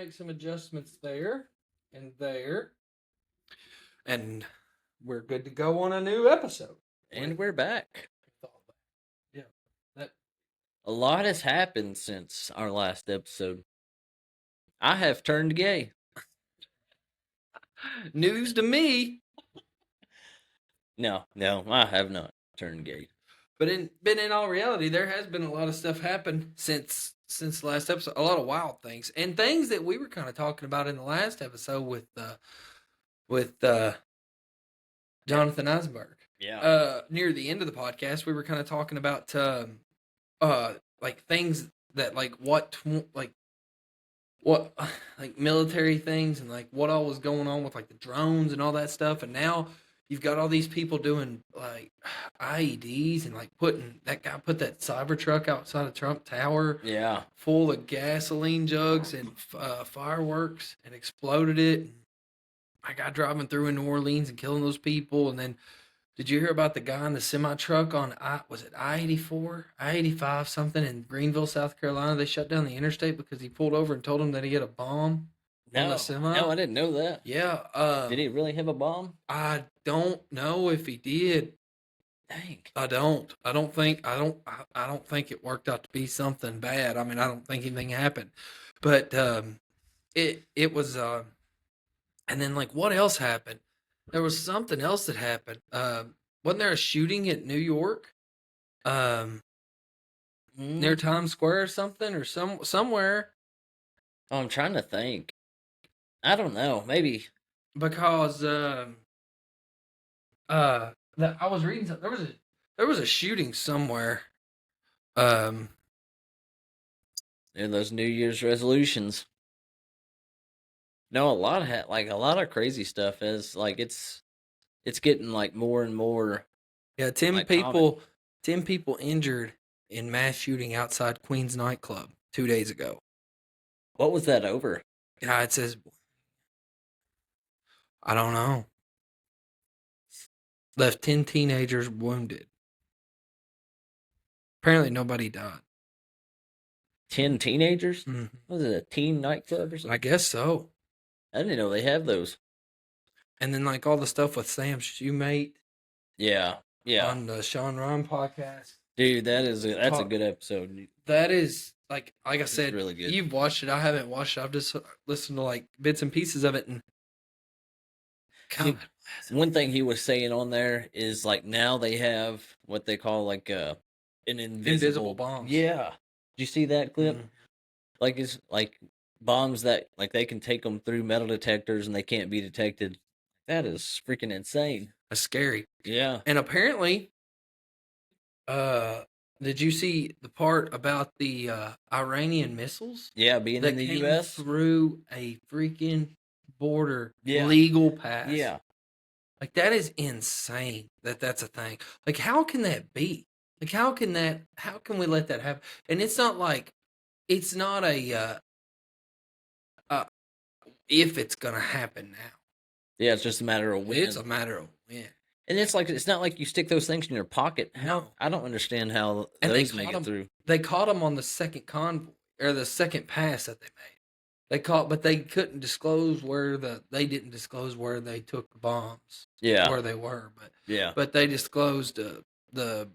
make some adjustments there and there. And we're good to go on a new episode. And we're back. Yeah. That A lot has happened since our last episode. I have turned gay. news to me. No, I have not turned gay. But in all reality, there has been a lot of stuff happen since the last episode. A lot of wild things and things that we were kind of talking about in the last episode with Jonathan Eisenberg. Yeah. Near the end of the podcast, we were kind of talking about like things that like what military things and like what all was going on with like the drones and all that stuff. And now you've got all these people doing like IEDs and like that guy put that Cybertruck outside of Trump Tower, Yeah. full of gasoline jugs and fireworks, and exploded it. I got driving through in New Orleans and killing those people. And then, did you hear about the guy in the semi truck on I-84, I-85 something in Greenville, South Carolina? They shut down the interstate because he pulled over and told him that he had a bomb on the semi. No, I didn't know that. Yeah. Did he really have a bomb? I don't know if he did. Dang. I don't think it worked out to be something bad. I mean, I don't think anything happened, but it was. And then like, what else happened? There was something else that happened. Wasn't there a shooting at New York? Near Times Square or something, or somewhere. Oh, I'm trying to think. I don't know. Maybe Because I was reading something. There was a shooting somewhere. in those New Year's resolutions. No, a lot of crazy stuff is like it's getting like more and more. Yeah, 10 like, people injured in mass shooting outside Queen's nightclub 2 days ago. What was that over? Yeah, it says, I don't know. Left 10 teenagers wounded. Apparently nobody died. 10 teenagers? Mhm. Was it a teen nightclub or something? I guess so. I didn't know they have those. And then like all the stuff with Sam Shoemate Yeah. on the Sean Ryan podcast. Dude, that's a good episode. That is like I said, really good. You've watched it. I haven't watched it. I've just listened to like bits and pieces of it. And God, one thing he was saying on there is like now they have what they call like an invisible bombs. Yeah. Did you see that clip? Mhm. Like it's like bombs that like they can take them through metal detectors and they can't be detected. That is freaking insane. That's scary. Yeah. And apparently, did you see the part about the Iranian missiles? Yeah, being in the came U.S. through a freaking border Yeah. legal pass. Yeah. Like that is insane that's a thing. Like how can that be? Like how can we let that happen? And it's not a if it's gonna happen now. Yeah, it's just a matter of when. It's a matter of when. And it's not like you stick those things in your pocket. No. I don't understand how And those make it through. They caught them on the second convoy or the second pass that they made. But they couldn't disclose they didn't disclose where they took the bombs. Yeah. Where they were, Yeah. but they disclosed that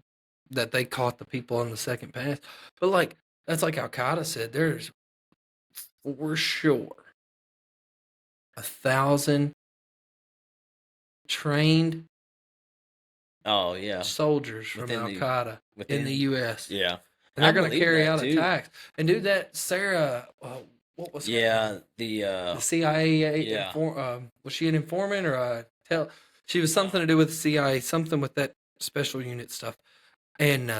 they caught the people on the second pass. But like that's like Al Qaeda said, there's for sure 1,000 trained Oh yeah. soldiers from Al Qaeda in the U.S. Yeah. And they're going to carry out attacks. And dude, that Sarah, what was her name? the CIA. Was she an informant or she was something to do with the CIA, something with that special unit stuff. And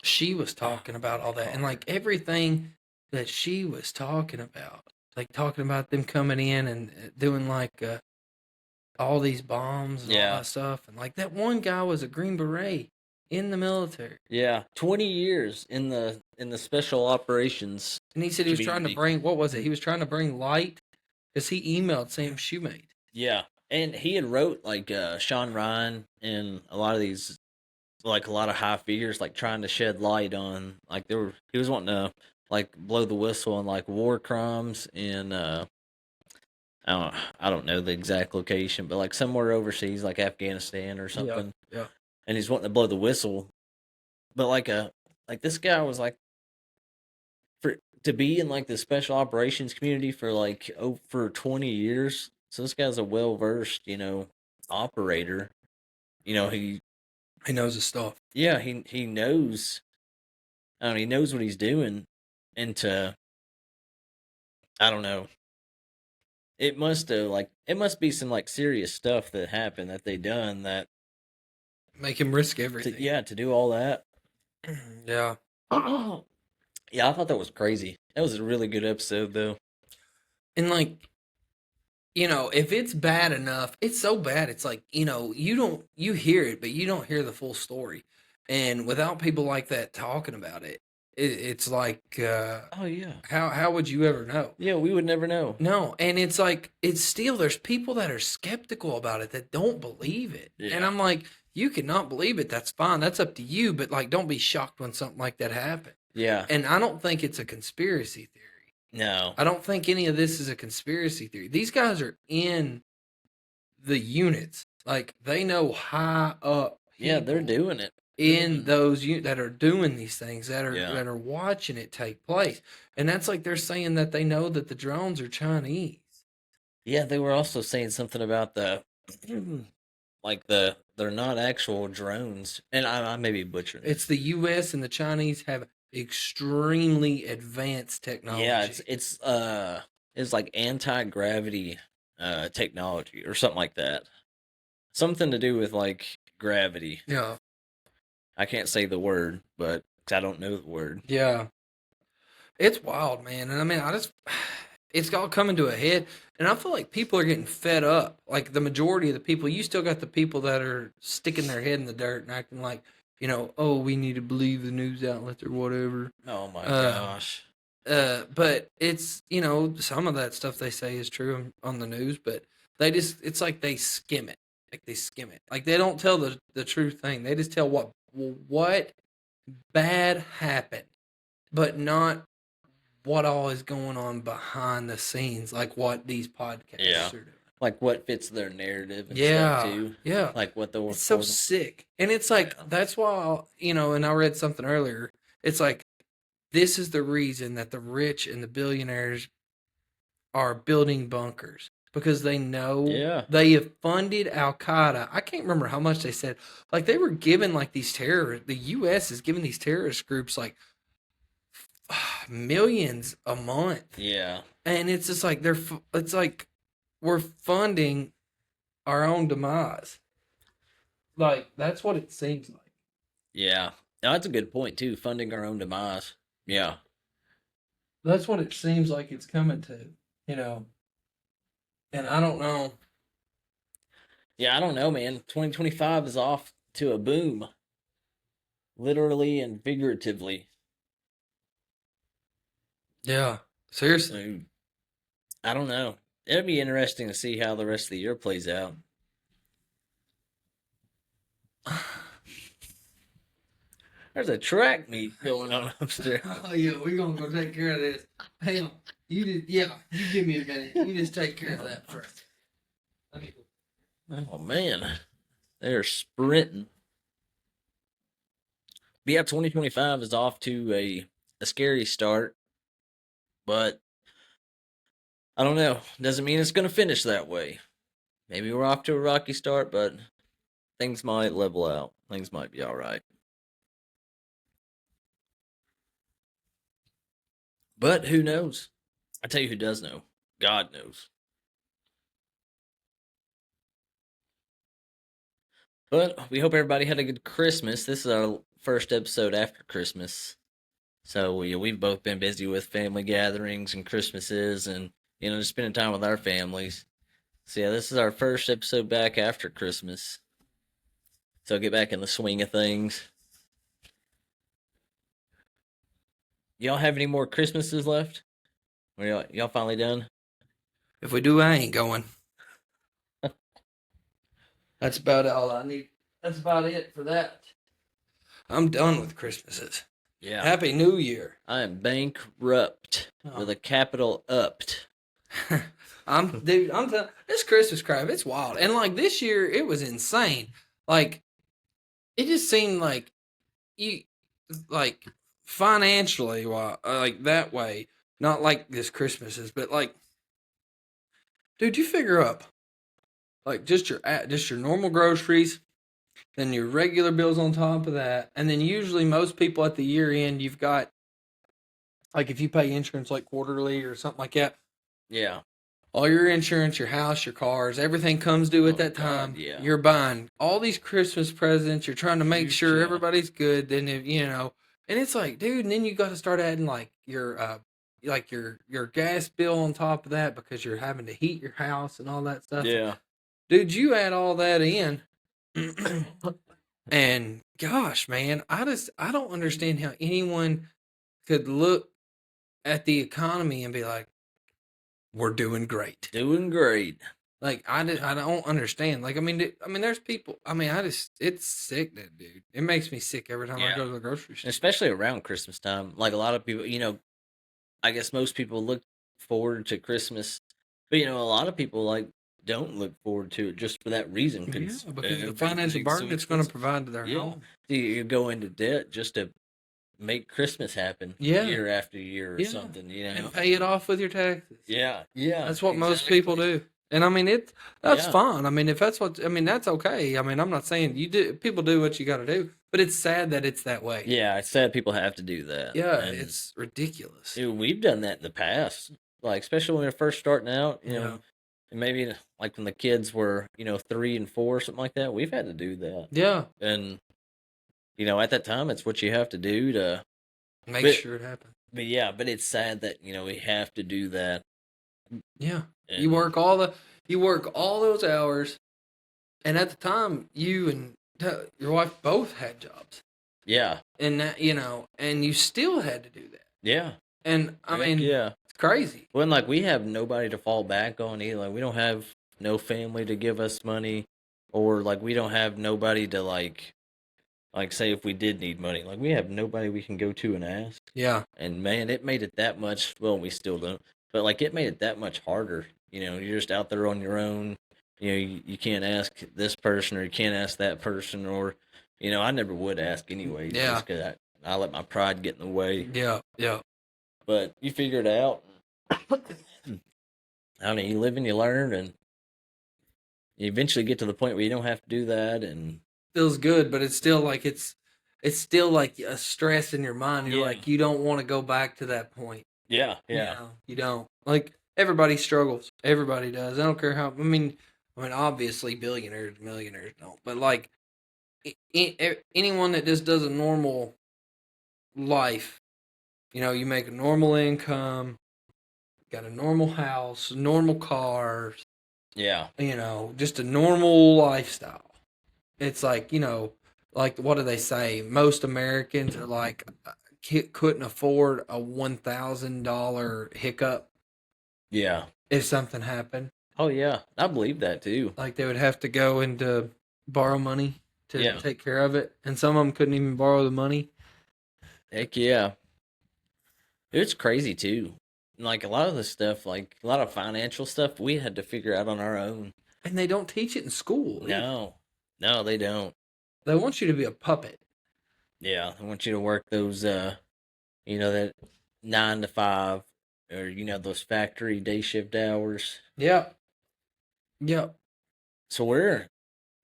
she was talking about all that. And like everything that she was talking about, like talking about them coming in and doing like all these bombs and all that stuff. And like that one guy was a Green Beret in the military. Yeah, 20 years in the special operations. And he said he was trying to bring, what was it? He was trying to bring light because he emailed Sam Shoemate. Yeah, and he had wrote like Sean Ryan and a lot of these, like a lot of high figures, like trying to shed light on, like he was wanting to like blow the whistle on like war crimes in I don't know the exact location, but like somewhere overseas, like Afghanistan or Yeah. something. Yeah. And he's wanting to blow the whistle, but like this guy was like for to be in like the special operations community for like for 20 years. So this guy's a well versed, operator. He He knows his stuff. yeah he knows. I don't know, he knows what he's doing, and to I don't know. It must be some like serious stuff that happened that they done that Make him risk everything. to do all that. Yeah. Yeah, I thought that was crazy. That was a really good episode though. And like, if it's bad enough, it's so bad. It's like, you hear it, but you don't hear the full story. And without people like that talking about it, it's like, Oh yeah. how would you ever know? Yeah, we would never know. No, and it's like it's still there's people that are skeptical about it that don't believe it. And Yeah. I'm like, you cannot believe it, that's fine. That's up to you, but like don't be shocked when something like that happens. Yeah. And I don't think it's a conspiracy theory. No. I don't think any of this is a conspiracy theory. These guys are in the units. Like they know high up Yeah, they're people doing it. in those that are doing these things that are Yeah. watching it take place. And that's like they're saying that they know that the drones are Chinese. Yeah, they were also saying something about the like they're not actual drones, and I may be butchering It's this. the US and the Chinese have extremely advanced technology. Yeah, it's like anti-gravity technology or something like that. Something to do with like gravity. Yeah. I can't say the word, but 'cause I don't know the word. Yeah. It's wild, man. And I mean, it's all coming to a head. And I feel like people are getting fed up. Like the majority of the people, you still got the people that are sticking their head in the dirt and acting like, oh, we need to believe the news outlets or whatever. Oh my gosh. But it's, some of that stuff they say is true on the news, but it's like they skim it. Like they skim it. Like they don't tell the true thing. They just tell what bad happened, but not what all is going on behind the scenes, like what these podcasts are doing. Like what fits their narrative and Yeah, stuff too. yeah. Like what the It's so sick. And it's like, that's why, and I read something earlier. It's like, this is the reason that the rich and the billionaires are building bunkers because they know they have funded Al Qaeda. I can't remember how much they said. Like they were giving like these the U.S. is giving these terrorist groups like millions a month. Yeah. And it's just like it's like we're funding our own demise. Like that's what it seems like. Yeah. No, that's a good point too. Funding our own demise. Yeah. That's what it seems like it's coming to, And I don't know. Yeah, I don't know, man. 2025 is off to a boom. Literally and figuratively. Yeah. Seriously. So, I don't know. It'll be interesting to see how the rest of the year plays out. There's a track meet going on upstairs. Oh yeah, we're gonna go take care of this. Hang on. You give me a minute. You just take care of that first. Oh man. They're sprinting. But yeah, 2025 is off to a scary start. But I don't know. Doesn't mean it's gonna finish that way. Maybe we're off to a rocky start, but things might level out. Things might be alright. But who knows? I tell you who does know. God knows. But we hope everybody had a good Christmas. This is our first episode after Christmas. So we've both been busy with family gatherings and Christmases and, just spending time with our families. So yeah, this is our first episode back after Christmas. So get back in the swing of things. Y'all have any more Christmases left? Or y'all finally done? If we do, I ain't going. That's about all I need. That's about it for that. I'm done with Christmases. Yeah. Happy New Year. I am bankrupt with Oh. a capital upped. I'm telling this Christmas crap, it's wild. And like this year, it was insane. Like it just seemed like you like financially, like that way, not like this Christmas is, but like, dude, you figure up like just your normal groceries, then your regular bills on top of that, and then usually most people at the year end, you've got like if you pay insurance like quarterly or something like that, Yeah. all your insurance, your house, your cars, everything comes due at Oh that God, time. yeah. You're buying all these Christmas presents. You're trying to make Huge, sure yeah. everybody's good. Then and it's like, dude, and then you got to start adding like your gas bill on top of that because you're having to heat your house and all that stuff. Yeah. Dude, you add all that in, and gosh, man, I don't understand how anyone could look at the economy and be like, we're doing great. Doing great. Like I don't understand. Like I mean, there's people. I mean, it's sick, that dude. It makes me sick every time I Yeah. go to the grocery store. Especially around Christmas time. Like a lot of people, I guess most people look forward to Christmas, but a lot of people like don't look forward to it just for that reason Yeah, because because the financial burden it's going to provide to their Yeah, home. you go into debt just to make Christmas happen Yeah, year after year or yeah, something. and pay it off with your taxes. Yeah, yeah, That's what most people do. And I mean, that's Yeah, fine. I mean, if that's what I mean, that's okay. I mean, I'm not saying you do. People do what you got to do, but it's sad that it's that way. yeah. It's sad people have to do that. Yeah, And it's ridiculous. dude, we've done that in the past, like especially when we were first starting out. Yeah, And maybe like when the kids were 3 and 4, something like that. We've had to do that, yeah. and at that time, it's what you have to do to. Make But sure it happens. but yeah, but it's sad that we have to do that. Yeah, you And work all those hours, and at the time, you and your wife both had jobs, yeah, and that and you still had to do that. yeah, And I mean, yeah. it's crazy. When like we have nobody to fall back on either. Like we don't have no family to give us money, or like we don't have nobody to like say if we did need money. Like we have nobody we can go to and ask. Yeah, And man, it made it that much. Well, we still don't, but like it made it that much harder. You're just out there on your own. You can't ask this person or you can't ask that person or, I never would ask anyway. Yeah. Just 'cause I let my pride get in the way. yeah, yeah, But you figure it out. I mean, you live and you learn, and you eventually get to the point where you don't have to do that. And feels good, but it's still like a stress in your mind. You're Yeah. like you don't want to go back to that point. yeah, You don't. Like everybody struggles. Everybody does. I don't care how. I mean, obviously billionaires, millionaires don't, but like anyone that just does a normal life, you make a normal income, got a normal house, normal cars, yeah, just a normal lifestyle. It's like, like what do they say? Most Americans are like couldn't afford a $1,000 hiccup yeah. if something happened. Oh yeah, I believe that too. Like they would have to go into borrow money to Yeah. take care of it, and some of them couldn't even borrow the money. Heck yeah. It's crazy too. Like a lot of the stuff, like a lot of financial stuff, we had to figure out on our own. And they don't teach it in school. either. No, no, they don't. They want you to be a puppet. Yeah, I want you to work those, that 9 to 5, or those factory day shift hours. Yep. Yep. So we're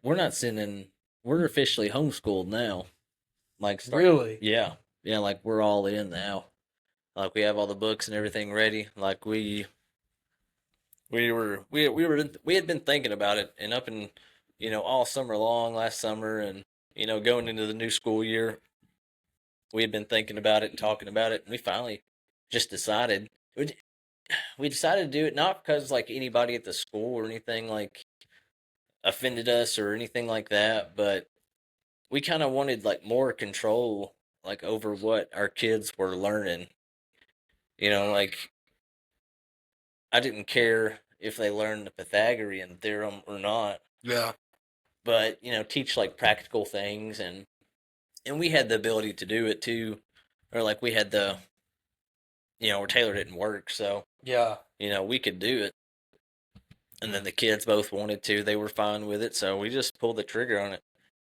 not sending. We're officially homeschooled now. Like Really? Yeah, yeah. Like we're all in now. Like we have all the books and everything ready. Like we had been thinking about it, and up in all summer long last summer, and going into the new school year, we had been thinking about it and talking about it, and we finally just decided. We decided to do it not because like anybody at the school or anything like offended us or anything like that, but we kind of wanted like more control like over what our kids were learning. Like I didn't care if they learned the Pythagorean theorem or not, Yeah. but teach like practical things, and we had the ability to do it too. or like we had the, where Taylor didn't work, so Yeah. we could do it. And then the kids both wanted to; they were fine with it, so we just pulled the trigger on it.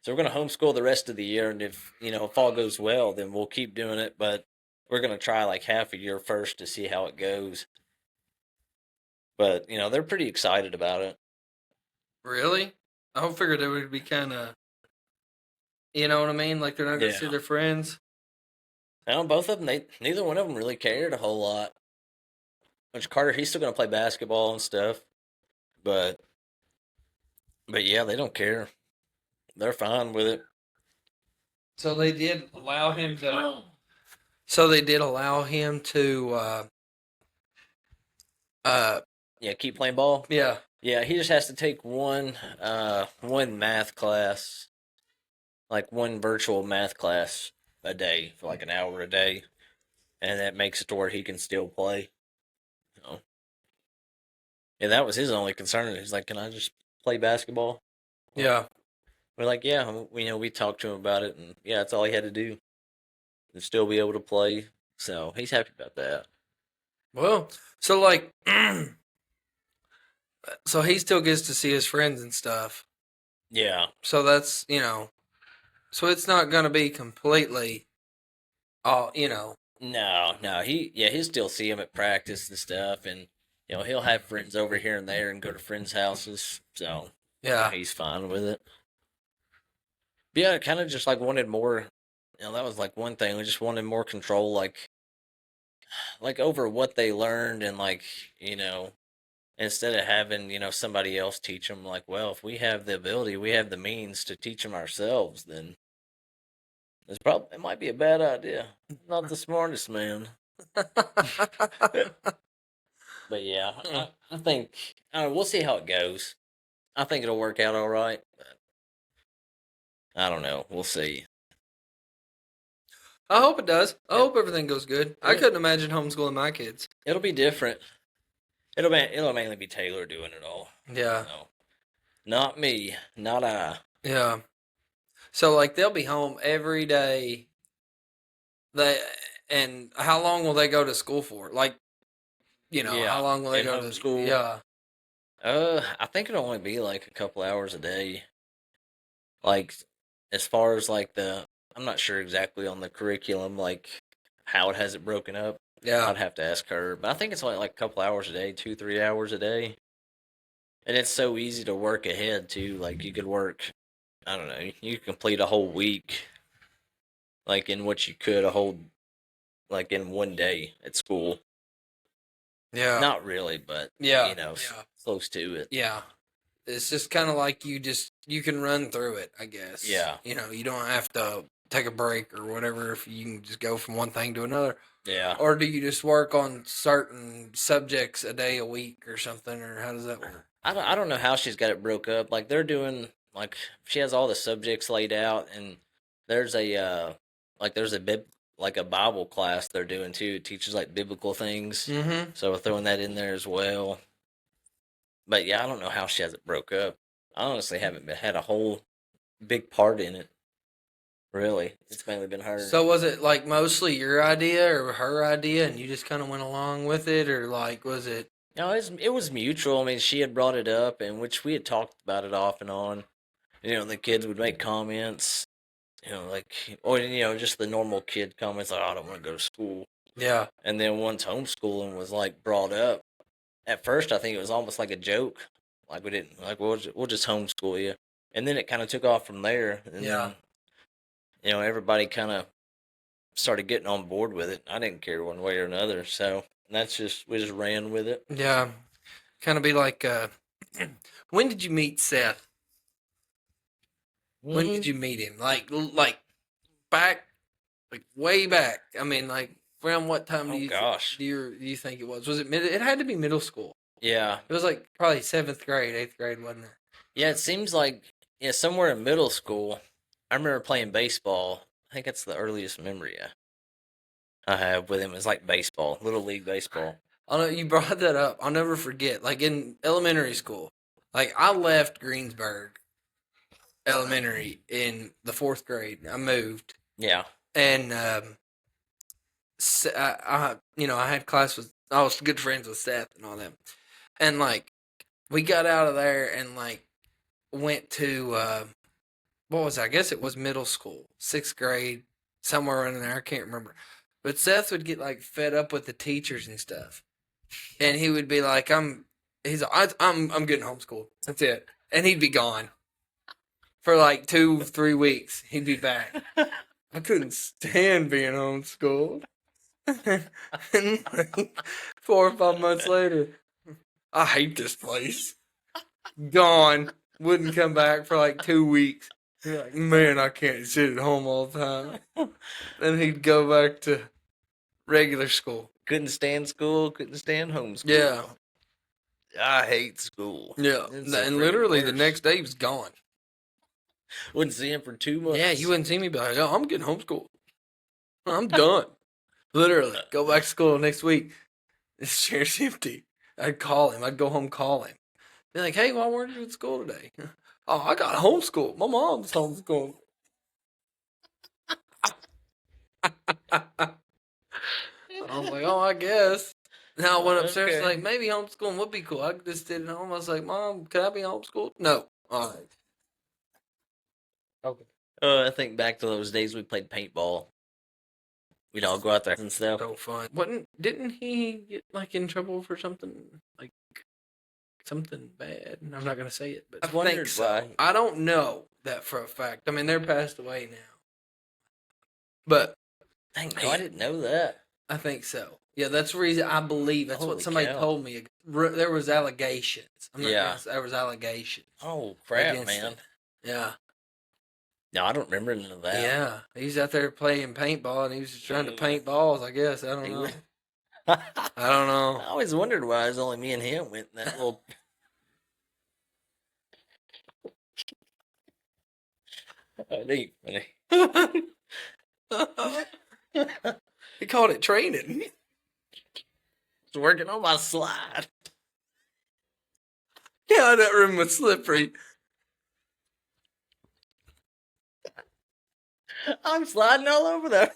So we're going to homeschool the rest of the year, and if all goes well, then we'll keep doing it. But we're going to try like half a year first to see how it goes. But they're pretty excited about it. Really? I figured it would be kind of, you know what I mean? Like they're not going to Yeah. see their friends. Both of them, neither one of them really cared a whole lot. Which Carter, he's still going to play basketball and stuff, but yeah, they don't care. They're fine with it. So they did allow him to. So they did allow him to. Uh. Yeah, keep playing ball. Yeah. Yeah, he just has to take one math class, like one virtual math class a day for like an hour a day, and that makes it to where he can still play. So, yeah, that was his only concern. He's like, "Can I just play basketball?" Yeah. We're like, "Yeah." We talked to him about it, and yeah, that's all he had to do, and still be able to play. So he's happy about that. Well, so like, so he still gets to see his friends and stuff. Yeah. So that's so it's not gonna be completely, all. No, he'll still see him at practice and stuff, and he'll have friends over here and there and go to friends' houses. So Yeah. he's fine with it. But yeah, kind of just like wanted more. That was like one thing. We just wanted more control, like over what they learned, and like instead of having somebody else teach them. Like, well, if we have the ability, we have the means to teach them ourselves, then it might be a bad idea. Not the smartest man. But yeah, I think we'll see how it goes. I think it'll work out all right. But I don't know. We'll see. I hope it does. I hope everything goes good. I Yeah. couldn't imagine homeschooling my kids. It'll be different. It'll mainly be Taylor doing it all. Yeah. No, not me. Not I. Yeah. So like they'll be home every day. They and how long will they go to school for? Like, Yeah. how long will they In go to homeschool. Yeah. I think it'll only be like a couple hours a day. Like, as far as like I'm not sure exactly on the curriculum, like how it has it broken up. Yeah. I'd have to ask her, but I think it's only like a couple hours a day, 2-3 hours a day. And it's so easy to work ahead too. Like you could work, I don't know, you could complete a whole week, like in what you could a whole, like in one day at school. Yeah. Not really, but Yeah. close to it. Yeah. It's just kind of like you can run through it, I guess. Yeah. You don't have to take a break or whatever if you can just go from one thing to another. Yeah. Or do you just work on certain subjects a day a week or something, or how does that work? I don't know how she's got it broke up. Like they're doing, like she has all the subjects laid out, and there's a Bible class they're doing too. It teaches like biblical things. Mm-hmm. So we're throwing that in there as well. But yeah, I don't know how she has it broke up. I honestly haven't had a whole big part in it. Really, it's mainly been her. So was it like mostly your idea or her idea, and you just kind of went along with it, or like was it? No, it was mutual. I mean, she had brought it up, and which we had talked about it off and on. The kids would make comments, like, or just the normal kid comments like, "Oh, I don't want to go to school." Yeah. And then once homeschooling was like brought up, at first I think it was almost like a joke, like we didn't like we'll just homeschool you, and then it kind of took off from there. And Yeah. then, everybody kind of started getting on board with it. I didn't care one way or another, so we just ran with it. Yeah. Kind of be like, when did you meet Seth? When did you meet him? Like back, like way back. I mean, like around what time Oh gosh, do you think it was? Was it mid? It had to be middle school. yeah, It was like probably 7th grade, 8th grade, wasn't it? yeah. It seems like somewhere in middle school. I remember playing baseball. I think that's the earliest memory I have with him. Is like baseball, little league baseball. I know you brought that up. I'll never forget. Like in elementary school, like I left Greensburg Elementary in the 4th grade. I moved, Yeah, and I had class with, I was good friends with Seth and all them, and like we got out of there and like went to what was it? I guess it was middle school, 6th grade, somewhere in there. I can't remember. But Seth would get like fed up with the teachers and stuff, and he would be like, I'm getting homeschooled. That's it," and he'd be gone for like 2-3 weeks. He'd be back. I couldn't stand being homeschooled. And like 4 or 5 months later, I hate this place. Gone. Wouldn't come back for like 2 weeks. You're like, man, I can't sit at home all the time. Then he'd go back to regular school. Couldn't stand school, couldn't stand homeschool. Yeah. I hate school. Yeah. It's the And freaking literally the worst. next day he was gone. Wouldn't see him for 2 months. Yeah, you wouldn't see me be like, "Oh, I'm getting homeschooled. I'm done." Literally. Go back to school next week. This chair's empty. I'd call him. I'd go home, call him. Be like, "Hey, why weren't you at school today?" "Oh, I got homeschooled. My mom's homeschooled." I was like, "Oh, I guess." Now I went upstairs, Okay. like, maybe homeschooling would be cool. I could just sit at home. I was like, "Mom, can I be homeschooled?" "No." "All right." Okay. I think back to those days we played paintball. We'd all go out there and stuff. So fun. Didn't he get like in trouble for something like something bad? I'm not gonna say it, but I wondered why. I don't know that for a fact. I mean, they're passed away now, but Dang, no, I didn't know that. I think so. Yeah, that's the reason I believe. That's what Holy somebody cow. told me. There was allegations. Yeah. There was allegations. Oh crap, against man. it. Yeah. No, I don't remember none of that. Yeah. He's out there playing paintball, and he was just trying to paint balls. I guess I don't know. I don't know. I always wondered why it was only me and him went in that little. Funny. He called it training. It's working on my slide. Yeah, that room was slippery. I'm sliding all over there.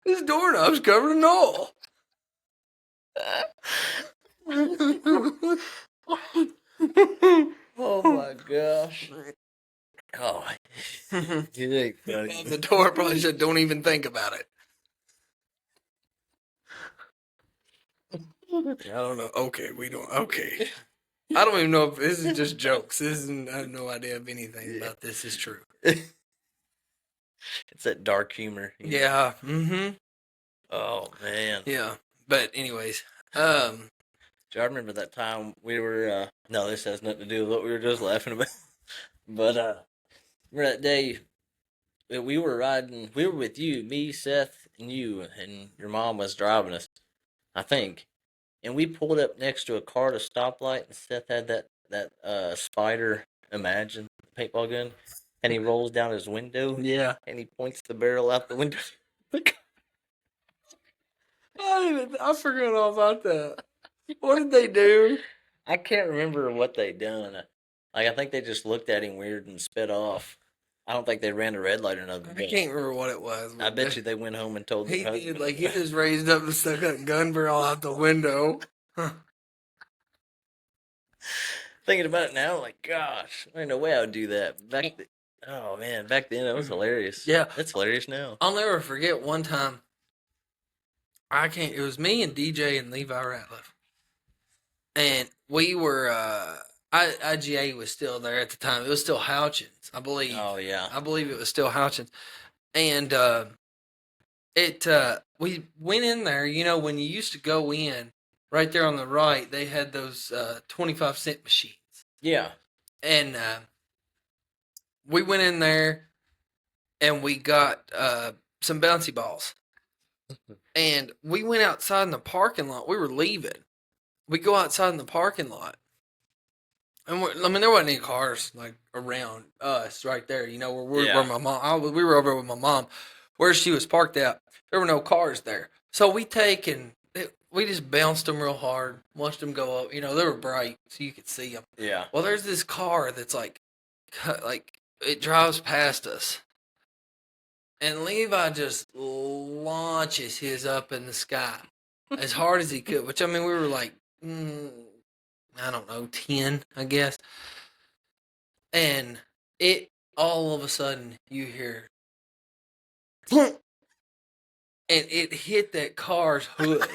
This doorknob's covered in oil. Oh my gosh. Oh, you ain't funny. The door probably said, "Don't even think about it." I don't know. Okay, we don't. Okay. I don't even know if this is just jokes. This isn't. I have no idea if anything about this is true. It's that dark humor. Yeah. Mm-hmm. Oh man. Yeah. But anyways, Do I remember that time we were? No, this has nothing to do with what we were just laughing about. But remember that day that we were riding? We were with you, me, Seth, and you, and your mom was driving us, I think. And we pulled up next to a car at a stoplight, and Seth had that spider, imagine paintball gun, and he rolls down his window, yeah. and he points the barrel out the window. I forgot all about that. What did they do? I can't remember what they done. Like I think they just looked at him weird and sped off. I don't think they ran a red light or nothing. I can't remember what it was. I bet you they went home and told He their did, husband. like he just raised up and stuck that gun barrel out the window. Thinking about it now, like gosh, there ain't no way I would do that. Oh man, back then it was hilarious. Yeah. It's hilarious now. I'll never forget one time. It was me and DJ and Levi Ratliff. And we were, IGA was still there at the time. It was still Houchins, I believe. Oh yeah. I believe it was still Houchins. And we went in there, when you used to go in, right there on the right, they had those 25-cent machines. Yeah. And we went in there and we got some bouncy balls. And we went outside in the parking lot. We were leaving. We go outside in the parking lot. And there wasn't any cars like around us right there. Where my mom. We were over with my mom, where she was parked at. There were no cars there, so we just bounced them real hard. Watched them go up. They were bright, so you could see them. Yeah. Well, there's this car that's like it drives past us, And Levi just launches his up in the sky as hard as he could, which, I mean, we were like, I don't know, 10, I guess. And all of a sudden, you hear, and it hit that car's hood.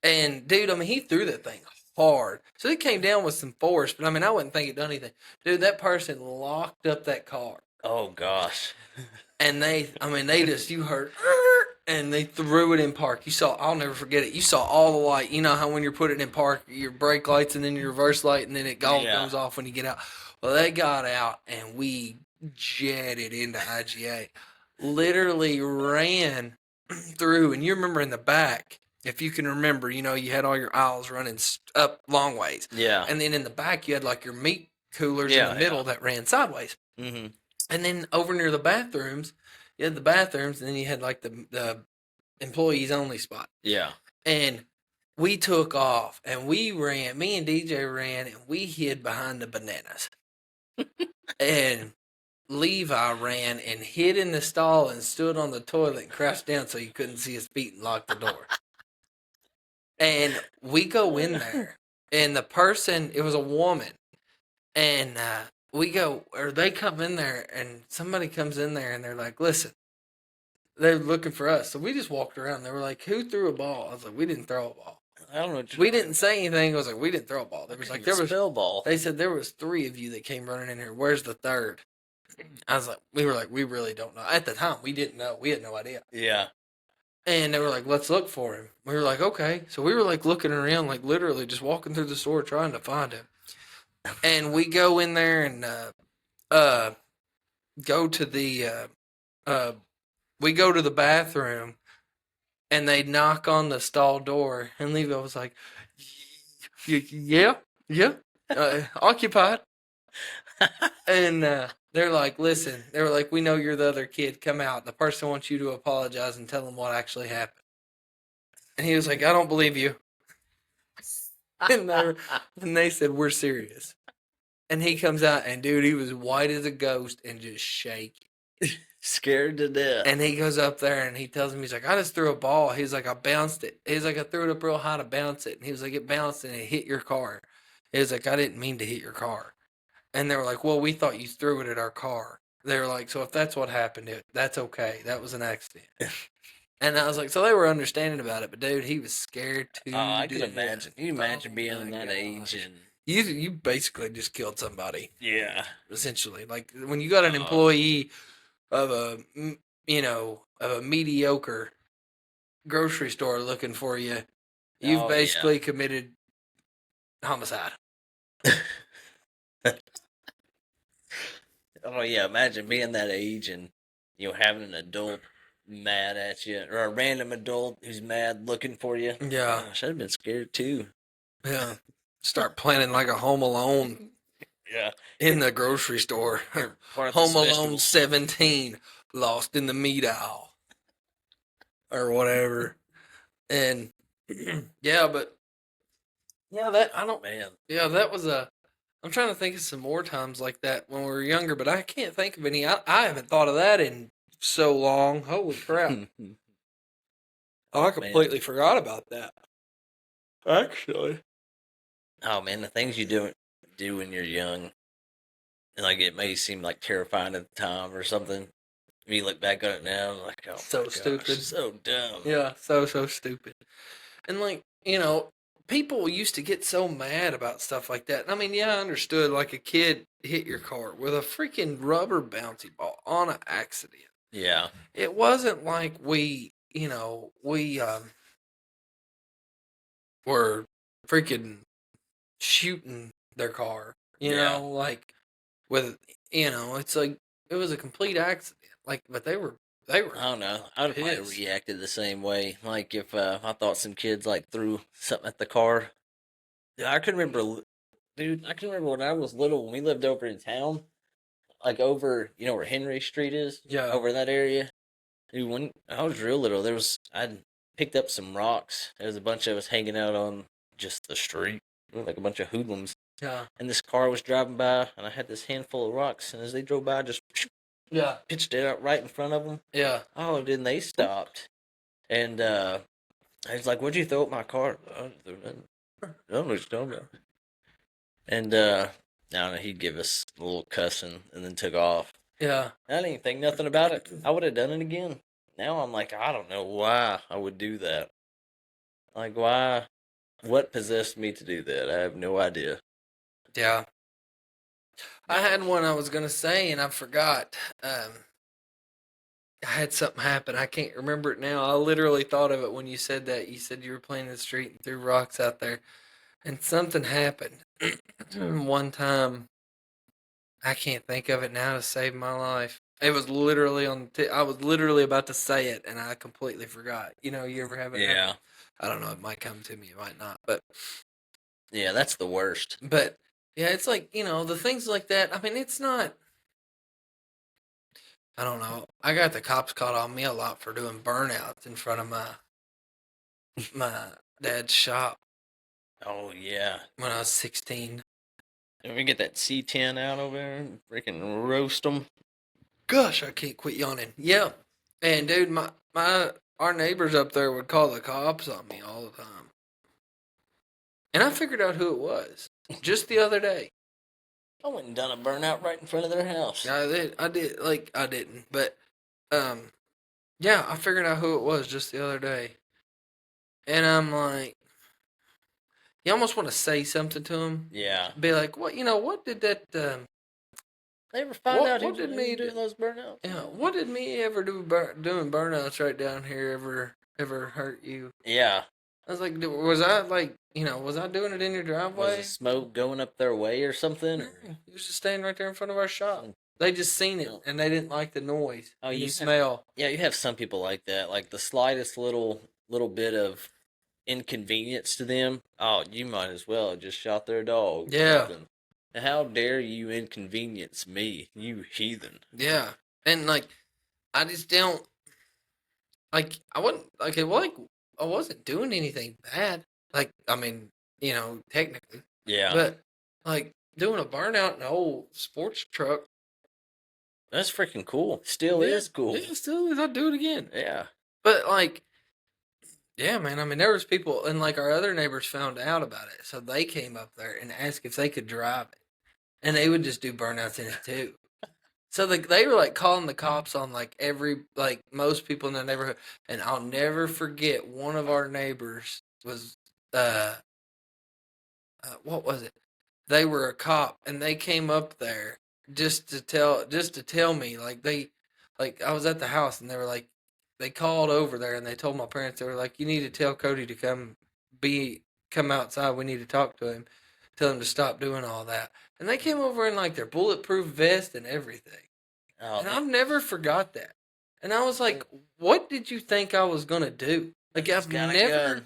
And, dude, I mean, he threw that thing hard. So it came down with some force, but, I mean, I wouldn't think it done anything. Dude, that person locked up that car. Oh, gosh. And they just, you heard, and they threw it in park. You saw, I'll never forget it. You saw all the light. You know how when you're putting it in park, your brake lights and then your reverse light, and then it all goes off when you get out. Well, they got out, and we jetted into IGA. Literally ran through, and you remember in the back, if you can remember, you know, you had all your aisles running up long ways. Yeah. And then in the back, you had like your meat coolers in the middle that ran sideways. Mm-hmm. And then over near the bathrooms, you had the bathrooms, and then you had like the employees only spot. Yeah. And we took off, and we ran. Me and DJ ran, and we hid behind the bananas. And Levi ran and hid in the stall and stood on the toilet and crouched down so you couldn't see his feet and locked the door. And we go in there, and the person, it was a woman, and they come in there, and somebody comes in there, and they're like, listen, they're looking for us. So we just walked around. They were like, who threw a ball? I was like, we didn't throw a ball. I don't know. We didn't say anything. I was like, we didn't throw a ball. There was like, spell ball. They said there was 3 of you that came running in here. Where's the third? I was like, we really don't know. At the time, we didn't know. We had no idea. Yeah. And they were like, let's look for him. We were like, okay. So we were like looking around, like literally just walking through the store trying to find him. And we go in there and go to the we go to the bathroom, and they knock on the stall door, and Levi was like, yeah, occupied. And they're like, listen, they were like, we know you're the other kid. Come out. The person wants you to apologize and tell them what actually happened. And he was like, I don't believe you. And they said, we're serious. And he comes out, and dude, he was white as a ghost and just shaking. Scared to death. And he goes up there, and he tells him, he's like, I just threw a ball. He's like, I bounced it. He's like, I threw it up real high to bounce it. And he was like, it bounced and it hit your car. He was like, I didn't mean to hit your car. And they were like, well, we thought you threw it at our car. They were like, so if that's what happened, that's okay. That was an accident. And I was like, so they were understanding about it. But, dude, he was scared too. Oh, I can imagine. Can you imagine being in that age? And you basically just killed somebody. Yeah. Essentially. Like, when you got an employee of a mediocre grocery store looking for you, you've basically committed homicide. Oh yeah, imagine being that age and having an adult mad at you, or a random adult who's mad looking for you. Yeah, Gosh, I'd have been scared too. Yeah, start planning like a Home Alone. Yeah, in the grocery store. Home Alone 17, lost in the meat aisle, or whatever. And that was I'm trying to think of some more times like that when we were younger, but I can't think of any. I haven't thought of that in so long. Holy crap. I completely forgot about that. Actually. Oh, man, the things you do when you're young, and like it may seem like terrifying at the time or something. When you look back on it now, like, oh, so stupid. So dumb. Yeah, so stupid. And like, people used to get so mad about stuff like that. I mean, I understood, like a kid hit your car with a freaking rubber bouncy ball on an accident. Yeah. It wasn't like we were freaking shooting their car, like with, it's like, it was a complete accident. Like, but they were. I don't know. I would have reacted the same way. Like if I thought some kids like threw something at the car. I can remember, dude. I can remember when I was little when we lived over in town, like over where Henry Street is. Yeah. Over in that area. Dude, when I was real little, I picked up some rocks. There was a bunch of us hanging out on just the street, like a bunch of hoodlums. Yeah. And this car was driving by, and I had this handful of rocks. And as they drove by, just Yeah. pitched it up right in front of them. Yeah. Oh, then they stopped. And I was like, "What'd you throw at my car?" I don't know what you're talking about. And I don't know, he'd give us a little cussing and then took off. Yeah. I didn't think nothing about it. I would have done it again. Now I'm like, I don't know why I would do that. Like, why? What possessed me to do that? I have no idea. Yeah. I had one I was gonna say and I forgot. I had something happen. I can't remember it now. I literally thought of it when you said that. You said you were playing in the street and threw rocks out there, and something happened. One time, I can't think of it now to save my life. It was literally I was literally about to say it, and I completely forgot. You ever have it happen? Yeah. I don't know. It might come to me. It might not. But Yeah, that's the worst. yeah, it's like the things like that. I mean, it's not. I don't know. I got the cops caught on me a lot for doing burnouts in front of my dad's shop Oh, yeah. when I was 16. If we get that C10 out over there and freaking roast them. Gosh, I can't quit yawning. Yeah. And dude, our neighbors up there would call the cops on me all the time. And I figured out who it was just the other day. I went and done a burnout right in front of their house. I did like I didn't, but yeah, I figured out who it was just the other day. And I'm like, you almost want to say something to him. Yeah. Be like, what did that They ever find out what who did was me doing those burnouts? yeah, what did me ever do doing burnouts right down here ever hurt you? Yeah. I was like, was I like, was I doing it in your Was driveway? the smoke going up their way or something? No, he was just standing right there in front of our shop. They just seen it and they didn't like the noise. Oh, and you the smell. Yeah, you have some people like that. Like the slightest little bit of inconvenience to them. Oh, you might as well have just shot their dog. Or Yeah. something. How dare you inconvenience me, you heathen? Yeah. And like, I just don't like. I wasn't like it. Like I wasn't doing anything bad. Like I mean, technically. Yeah, But like doing a burnout in an old sports truck. that's freaking cool. Still Yeah, is cool. yeah, still is. I'd do it again. Yeah. But like, yeah, man. I mean, there was people, and like our other neighbors found out about it, so they came up there and asked if they could drive it, and they would just do burnouts in it too. So they were like calling the cops on like most people in the neighborhood, and I'll never forget one of our neighbors was uh, what was it? They were a cop, and they came up there just to tell me like I was at the house, and they were like they called over there, and they told my parents they were like you need to tell Cody to come outside. We need to talk to him. Tell him to stop doing all that. And they came over in like their bulletproof vest and everything. Oh, And I've never forgot that. And I was like, what did you think I was going to do? Like, I've got a never,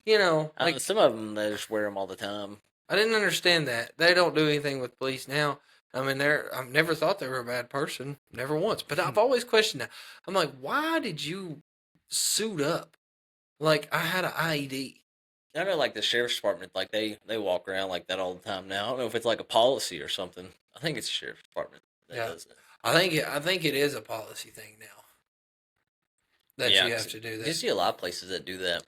gun. like, Some of them they just wear them all the time. I didn't understand that. They don't do anything with police now. I mean, I've never thought they were a bad person. Never once. But I've always questioned that. I'm like, why did you suit up? Like, I had an IED. I know, like the sheriff's department, like they walk around like that all the time now. I don't know if it's like a policy or something. I think it's the sheriff's department that Yeah. does it. I think it is a policy thing now that Yeah, you have to do you that. see a lot of places that do that.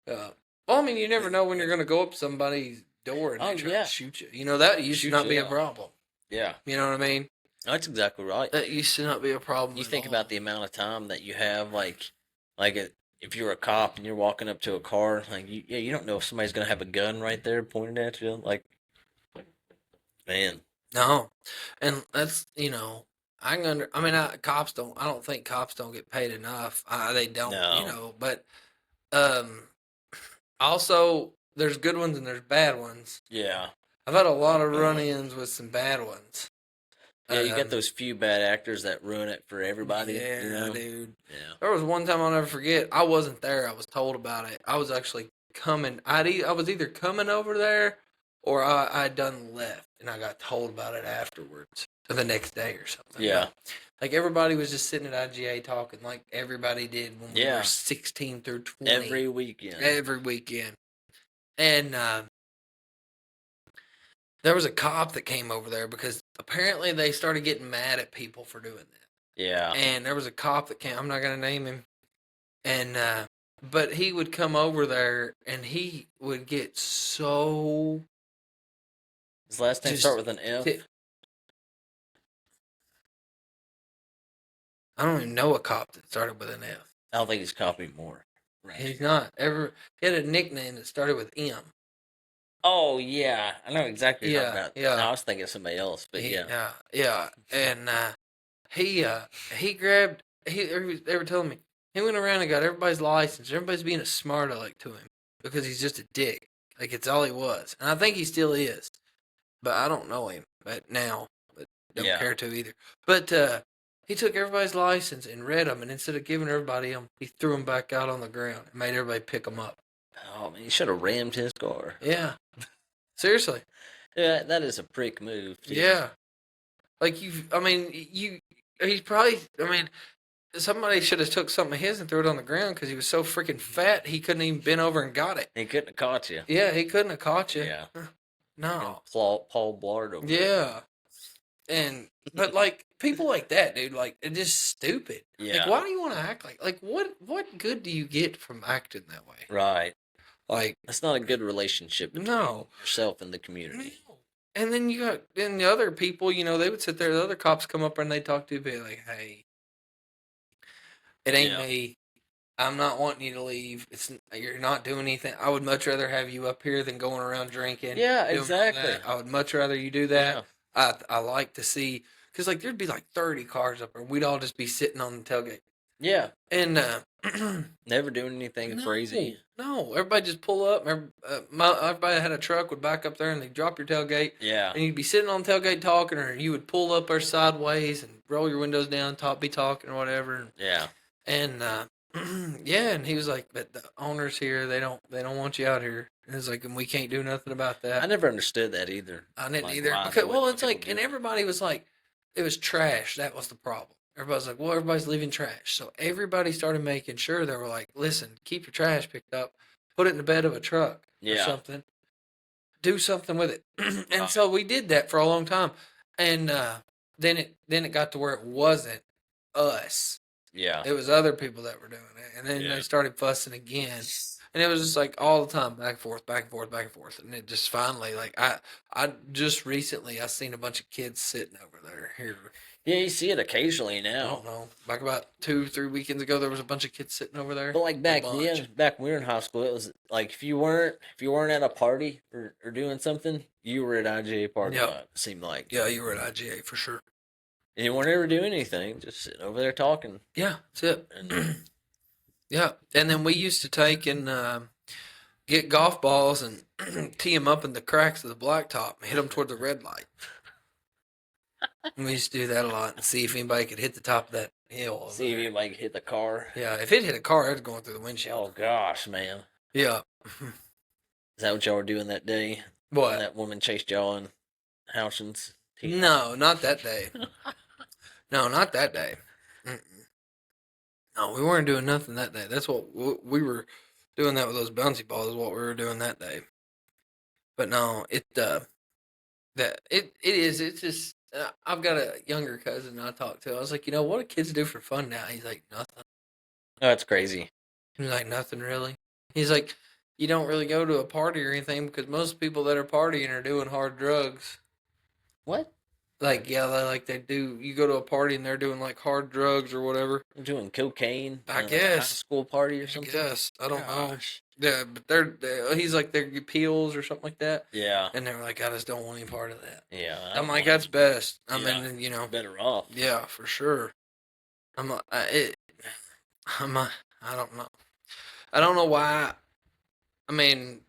Well, I mean, you never know when you're going to go up somebody's door and Oh, they try yeah. to shoot you. That used to Shoot not you be a out. problem. Yeah, You know what I mean? that's exactly right. That used to not be a problem. You at think all. about the amount of time that you have, if you're a cop and you're walking up to a car, you don't know if somebody's gonna have a gun right there pointed at you. Like, man, No, and that's I mean, cops don't. I don't think cops don't get paid enough. They don't. No. But um, also there's good ones and there's bad ones. yeah, I've had a lot of run-ins with some bad ones. yeah. You got Um, those few bad actors that ruin it for everybody. Yeah, you know? dude. Yeah. There was one time I'll never forget. I wasn't there. I was told about it. I was actually coming. I was either coming over there or I'd done left, and I got told about it afterwards, or the next day or something. Yeah. Like everybody was just sitting at IGA talking, like everybody did when we Yeah. were 16 through 20. Every weekend. Every weekend. And there was a cop that came over there because apparently they started getting mad at people for doing that. Yeah. and there was a cop that came. I'm not gonna name him, and but he would come over there, and he would get so His last name start just. with an F. I don't even know a cop that started with an F. I don't think he's copied more. Right. He's not ever. He had a nickname that started with M. Oh yeah, I know exactly what you're talking Yeah, about. yeah. No, I was thinking of somebody else, but yeah. Yeah, and he grabbed. They were telling me he went around and got everybody's license. Everybody's being a smart aleck to him because he's just a dick. Like it's all he was, and I think he still is. But I don't know him. But now, but don't Yeah. care to either. But he took everybody's license and read them, and instead of giving everybody them, he threw them back out on the ground and made everybody pick them up. Oh man, you should have rammed his car. Yeah, seriously. Yeah, that is a prick move. Too. Yeah, like he's probably. I mean, somebody should have took something of his and threw it on the ground because he was so freaking fat he couldn't even bend over and got it. He couldn't have caught you. Yeah, he couldn't have caught you. Yeah. No. Paul Blart over there. Yeah. And but like people like that, dude, like it's just stupid. Yeah. Like why do you want to act like what good do you get from acting that way? Right. Like that's not a good relationship between yourself and the community. No. And then you got the other people, they would sit there, the other cops come up and they talk to you, be like, hey, it ain't me. I'm not wanting you to leave. You're not doing anything. I would much rather have you up here than going around drinking. Yeah, exactly. I would much rather you do that. Yeah. I like to see, because like there'd be like 30 cars up there. We'd all just be sitting on the tailgate. Yeah. And never doing anything crazy. No, everybody just pull up. Everybody that had a truck would back up there and they'd drop your tailgate. Yeah. And you'd be sitting on the tailgate talking, or you would pull up there sideways and roll your windows down, be talking or whatever. Yeah. And yeah, and he was like, but the owners here, they don't want you out here. And it's like, and we can't do nothing about that. I never understood that either. I didn't either. Because, well, it's like, and everybody was like, it was trash. That was the problem. Everybody's like, well, everybody's leaving trash. So everybody started making sure they were like, listen, keep your trash picked up, put it in the bed of a truck or something. Do something with it. And so we did that for a long time. And then it got to where it wasn't us. Yeah. It was other people that were doing it. And then they started fussing again. And it was just like all the time, back and forth, back and forth, back and forth. And it just finally, like, I just recently, I seen a bunch of kids sitting over there here. Yeah, you see it occasionally now. I don't know. Back about 2-3 weekends ago, there was a bunch of kids sitting over there. But like back when we were in high school, it was like if you weren't at a party or doing something, you were at IGA party. Yep. It seemed like. Yeah, you were at IGA for sure. And you weren't ever doing anything, just sitting over there talking. Yeah, that's it. And, yeah, and then we used to take and get golf balls and tee them up in the cracks of the blacktop and hit them toward the red light. We used to do that a lot and see if anybody could hit the top of that hill. See if anybody could hit the car. Yeah, if it hit a car, it was going through the windshield. Oh gosh, man. Yeah. Is that what y'all were doing that day? What? When that woman chased y'all in Houchins? No, not that day. No, not that day. Mm-mm. No, we weren't doing nothing that day. That's what we were doing, that with those bouncy balls is what we were doing that day. But no, it's just, I've got a younger cousin I talked to. I was like, what do kids do for fun now? He's like, nothing. Oh, that's crazy. He's like, nothing really. He's like, you don't really go to a party or anything because most people that are partying are doing hard drugs. What? Like, yeah, they do. You go to a party and they're doing like hard drugs or whatever. They're doing cocaine. I guess. High school party or something. Yes, I don't know. Yeah, but he's like, they're peels or something like that. Yeah. And they're like, I just don't want any part of that. Yeah. I'm like, that's best. I mean, better off. Yeah, for sure. I don't know. I don't know why. I mean,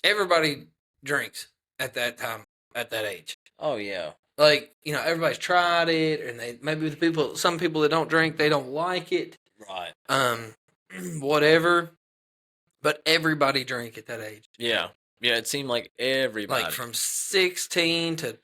everybody drinks at that time, at that age. Oh yeah. Like, everybody's tried it, and some people that don't drink, they don't like it. Right. Whatever. But everybody drank at that age. Yeah. Yeah, it seemed like everybody. Like from 16 to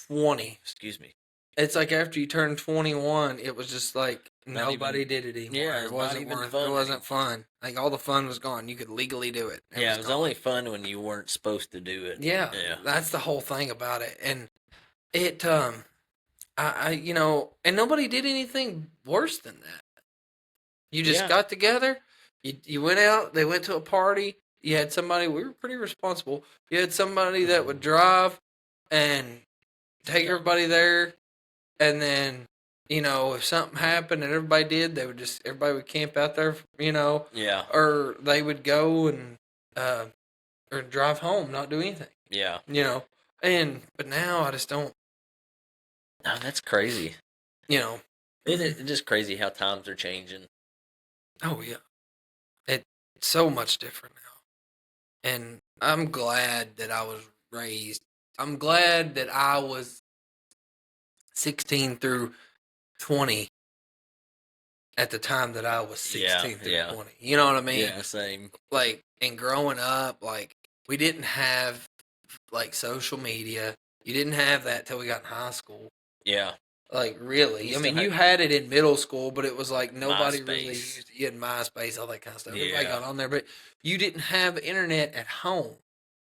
20. Excuse me. It's like after you turned 21, it was just like nobody did it anymore. Yeah, it wasn't fun. Like all the fun was gone. You could legally do it. It was only fun when you weren't supposed to do it. Yeah. That's the whole thing about it. And it and nobody did anything worse than that. You just Yeah. got together, you went out, they went to a party, you had somebody, we were pretty responsible. You had somebody that would drive and take everybody there, and then, if something happened and everybody did, everybody would camp out there, Yeah. or they would go and, or drive home, not do anything, Yeah. but now I just don't, Oh, that's crazy. you know, It's just crazy how times are changing. oh yeah, it's so much different now. And I'm glad that I was raised. I'm glad that I was 16 through 20 at the time that I was Yeah. 16 through Yeah. 20. You know what I mean? Yeah. Same. Like, and growing up, like, we didn't have, like, social media. You didn't have that till we got in high school. Yeah. Like, really. You I still mean, had you had it in middle school, but it was like nobody really MySpace. used it. You had MySpace, all that kind of stuff. Everybody Yeah. got on there, but you didn't have internet at home.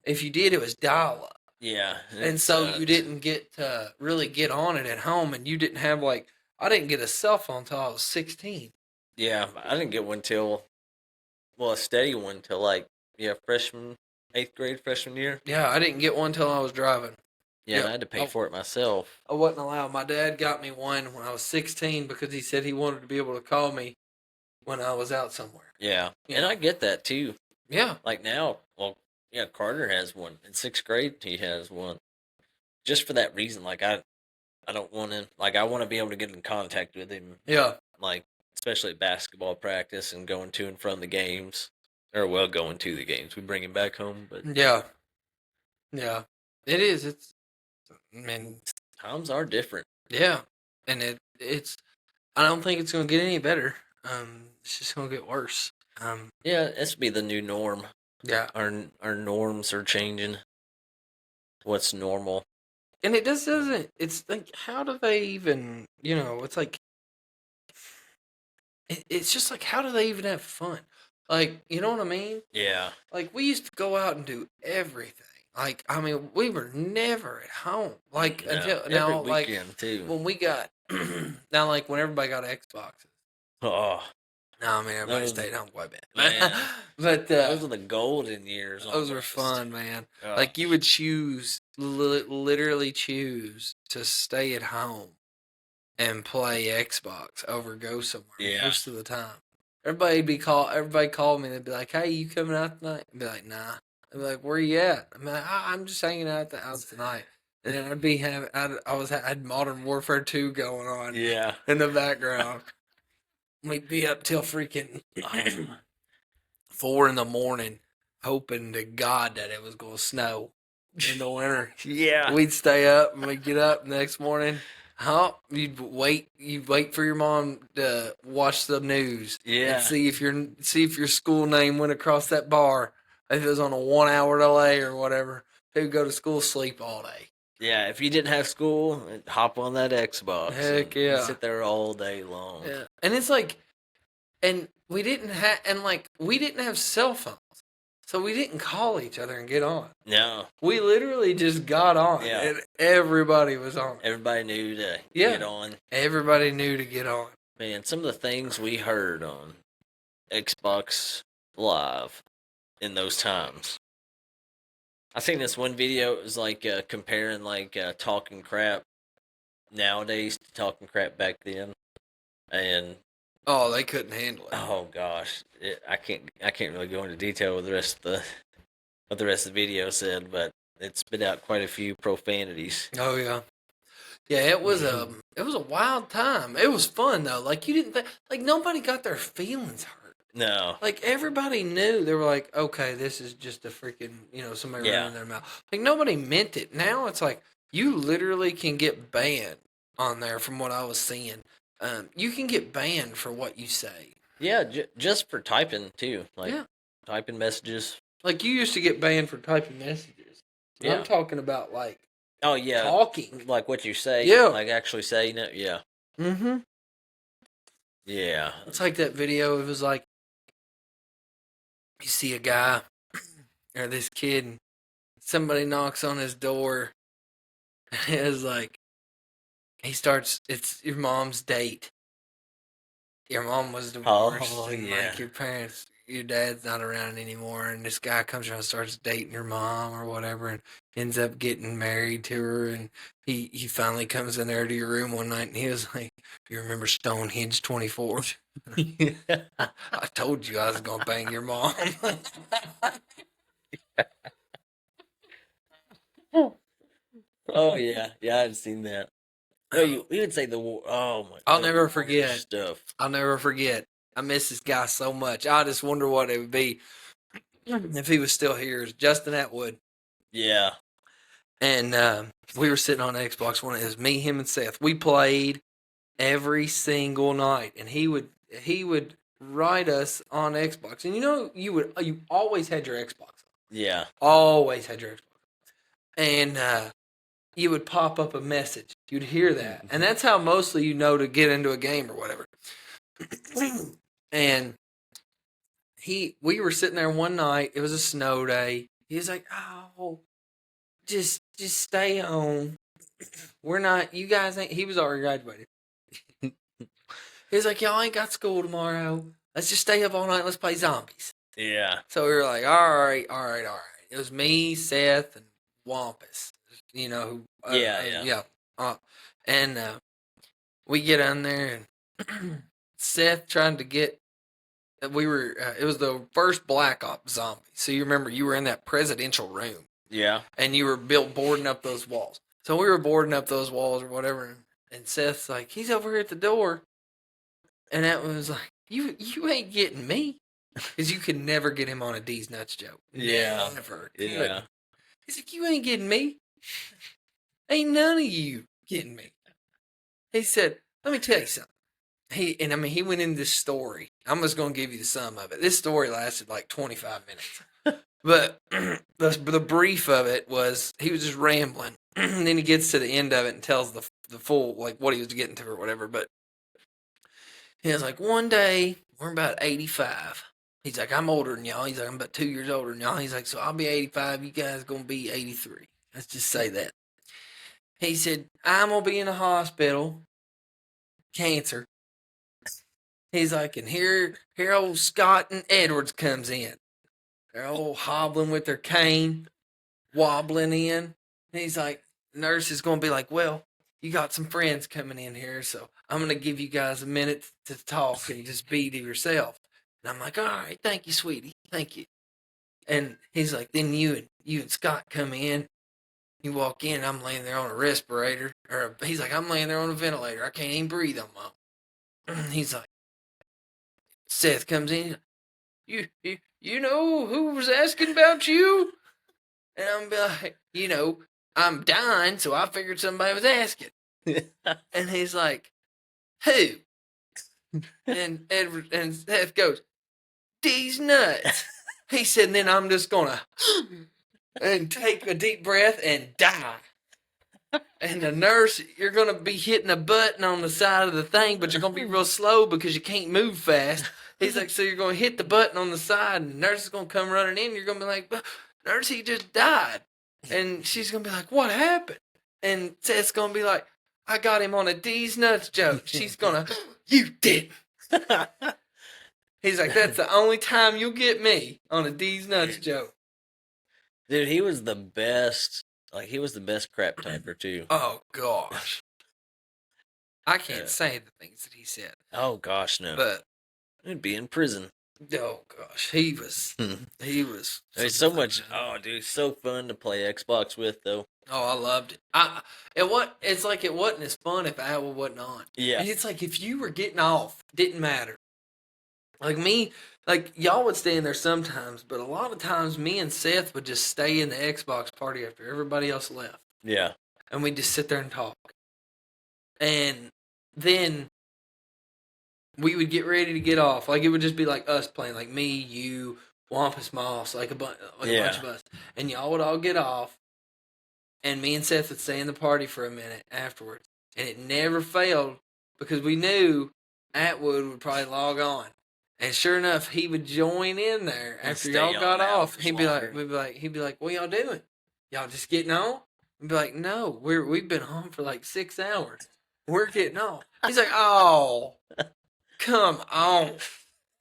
If you did, it was dial up. Yeah. And so you didn't get to really get on it at home, and you didn't have, like, I didn't get a cell phone until I was 16. Yeah. I didn't get one till, well, a steady one till like, yeah, freshman, 8th grade, freshman year. Yeah, I didn't get one until I was driving. Yeah. And Yep. I had to pay for it myself. I wasn't allowed. My dad got me one when I was 16 because he said he wanted to be able to call me when I was out somewhere. Yeah. You And know? I get that too. Yeah. Like now, well, yeah, Carter has one. In 6th grade, he has one. Just for that reason. Like, I don't want to, like, I want to be able to get in contact with him. Yeah. Like, especially at basketball practice and going to and from the games. Or, well, going to the games. We bring him back home, but Yeah. Yeah. It is. I mean, times are different. yeah. And I don't think it's going to get any better. It's just going to get worse. Yeah, it's be the new norm. Yeah. Our norms are changing. What's normal? And it just doesn't, it's like, how do they even, it's like, it's just like, how do they even have fun? Like, you know what I mean? Yeah. Like, we used to go out and do everything. Like, I mean, we were never at home. Like, No, until every now, like, weekend too. when we got, now, like, when everybody got Xboxes. Oh No, I mean, everybody Those- stayed home quite a bit. man, But, those are the golden years. those were almost. fun, man. Oh, Like, you would literally choose to stay at home and play Xbox over go somewhere Yeah. most of the time. Everybody called me and they'd be like, "Hey, you coming out tonight?" I'd be like, "Nah." They'd be like, "Where you at?" I'm like, "I'm just hanging out at the house tonight." And then I had Modern Warfare 2 going on yeah. in the background. We'd be up till freaking 4 in the morning, hoping to God that it was going to snow in the winter. Yeah. We'd stay up and we'd get up the next morning. You'd wait for your mom to watch the news Yeah. and see if your school name went across that bar. If it was on a 1 hour delay or whatever, who'd go to school sleep all day. Yeah, if you didn't have school, hop on that Xbox. Heck and yeah. sit there all day long. Yeah, and it's like, and we didn't have cell phones, so we didn't call each other and get on. No, We literally just got on, Yeah. and everybody was on. everybody knew to Yeah. get on. Everybody knew to get on. Man, some of the things we heard on Xbox Live in those times. I seen this one video. It was like comparing like talking crap nowadays to talking crap back then, and Oh, they couldn't handle it. oh gosh, I can't really go into detail with the rest of the video said, but it spit out quite a few profanities. Oh yeah, yeah. It was a wild time. It was fun though. Like, you didn't think, like, nobody got their feelings hurt. No, Like, everybody knew. They were like, okay, this is just a freaking, somebody Yeah. running their mouth. Like, nobody meant it. Now it's like, you literally can get banned on there from what I was seeing. You can get banned for what you say. yeah, just for typing too, like Yeah. typing messages. Like, you used to get banned for typing messages. Yeah. I'm talking about, like, Oh yeah, talking. like what you say. Yeah. like actually saying it. Yeah, Mm-hmm. yeah, It's like that video. It was like, you see a guy or this kid, and somebody knocks on his door, and it was like, he starts. It's your mom's date. Your mom was divorced, Oh and yeah. like your dad's not around anymore, and this guy comes around and starts dating your mom or whatever, and ends up getting married to her, and he finally comes in there to your room one night, and he was like, "You remember Stonehenge 24?" I told you I was gonna bang your mom. Oh yeah, yeah, I've seen that. No, you would say the war. Oh my, I'll the never war forget. stuff. I'll never forget. I miss this guy so much. I just wonder what it would be if he was still here. It's Justin Atwood. Yeah, And we were sitting on Xbox One. It was me, him, and Seth. We played every single night, and he would write us on Xbox. And you always had your Xbox. yeah, Always had your Xbox. And you would pop up a message. You'd hear that, and that's how mostly to get into a game or whatever. And we were sitting there one night. It was a snow day. He was like, "Oh, just stay home. We're not. You guys ain't." He was already graduated. He was like, "Y'all ain't got school tomorrow. Let's just stay up all night. Let's play zombies." yeah, So we were like, "All right, all right, all right." It was me, Seth, and Wampus. yeah. Yeah. And we get on there, and Seth trying to get. We were. It was the first Black Ops zombie. So you remember you were in that presidential room, Yeah. and you were boarding up those walls. So we were boarding up those walls or whatever, and Seth's like, he's over here at the door, and that was like, you ain't getting me, because you could never get him on a D's nuts joke. Yeah. Never. Yeah. He's like, you ain't getting me. Ain't none of you getting me. He said, let me tell you something. He went into this story. I'm just gonna give you the sum of it. This story lasted like 25 minutes. But the brief of it was he was just rambling. And then he gets to the end of it and tells the full, like, what he was getting to or whatever. But he was like, one day, we're about 85. He's like, I'm older than y'all. He's like, I'm about 2 years older than y'all. He's like, so I'll be 85. You guys going to be 83. Let's just say that. He said, I'm going to be in a hospital, cancer. He's like, and here old Scott and Edwards comes in. They're all hobbling with their cane, wobbling in. And he's like, nurse is going to be like, well, you got some friends coming in here, so I'm going to give you guys a minute to talk and just be to yourself. And I'm like, all right, thank you, sweetie. Thank you. And he's like, then you and Scott come in. You walk in, I'm laying there on a respirator. He's like, I'm laying there on a ventilator. I can't even breathe on my own. He's like, Seth comes in. You know who was asking about you? And I'm like, I'm dying, so I figured somebody was asking. And he's like, who? And Edward and Seth goes, D's nuts. He said, and then I'm just gonna and take a deep breath and die. And the nurse, you're gonna be hitting a button on the side of the thing, but you're gonna be real slow because you can't move fast. He's like, so you're gonna hit the button on the side, and the nurse is gonna come running in. You're gonna be like, nurse, he just died. And she's gonna be like, what happened? And Seth's gonna be like, I got him on a D's nuts joke. She's gonna, you didn't. He's like, that's the only time you'll get me on a D's nuts joke. Dude, he was the best. Like, he was the best crap talker, too. Oh, gosh. I can't say the things that he said. Oh, gosh, no. But he'd be in prison. oh, gosh. He was. There's so much. Oh, dude, so fun to play Xbox with, though. Oh, I loved it. It's like it wasn't as fun if Atwood wasn't on. Yeah. And it's like if you were getting off, didn't matter. Like me, like y'all would stay in there sometimes, but a lot of times me and Seth would just stay in the Xbox party after everybody else left. Yeah. And we'd just sit there and talk. And then we would get ready to get off. Like it would just be like us playing, like me, you, Wampus Moss, like a bunch of us. And y'all would all get off. And me and Seth would stay in the party for a minute afterwards. And it never failed because we knew Atwood would probably log on. And sure enough, he would join in there after y'all got off. He'd be like, what y'all doing? Y'all just getting on? We'd be like, no, we've been on for like 6 hours. We're getting off. He's like, oh, come on.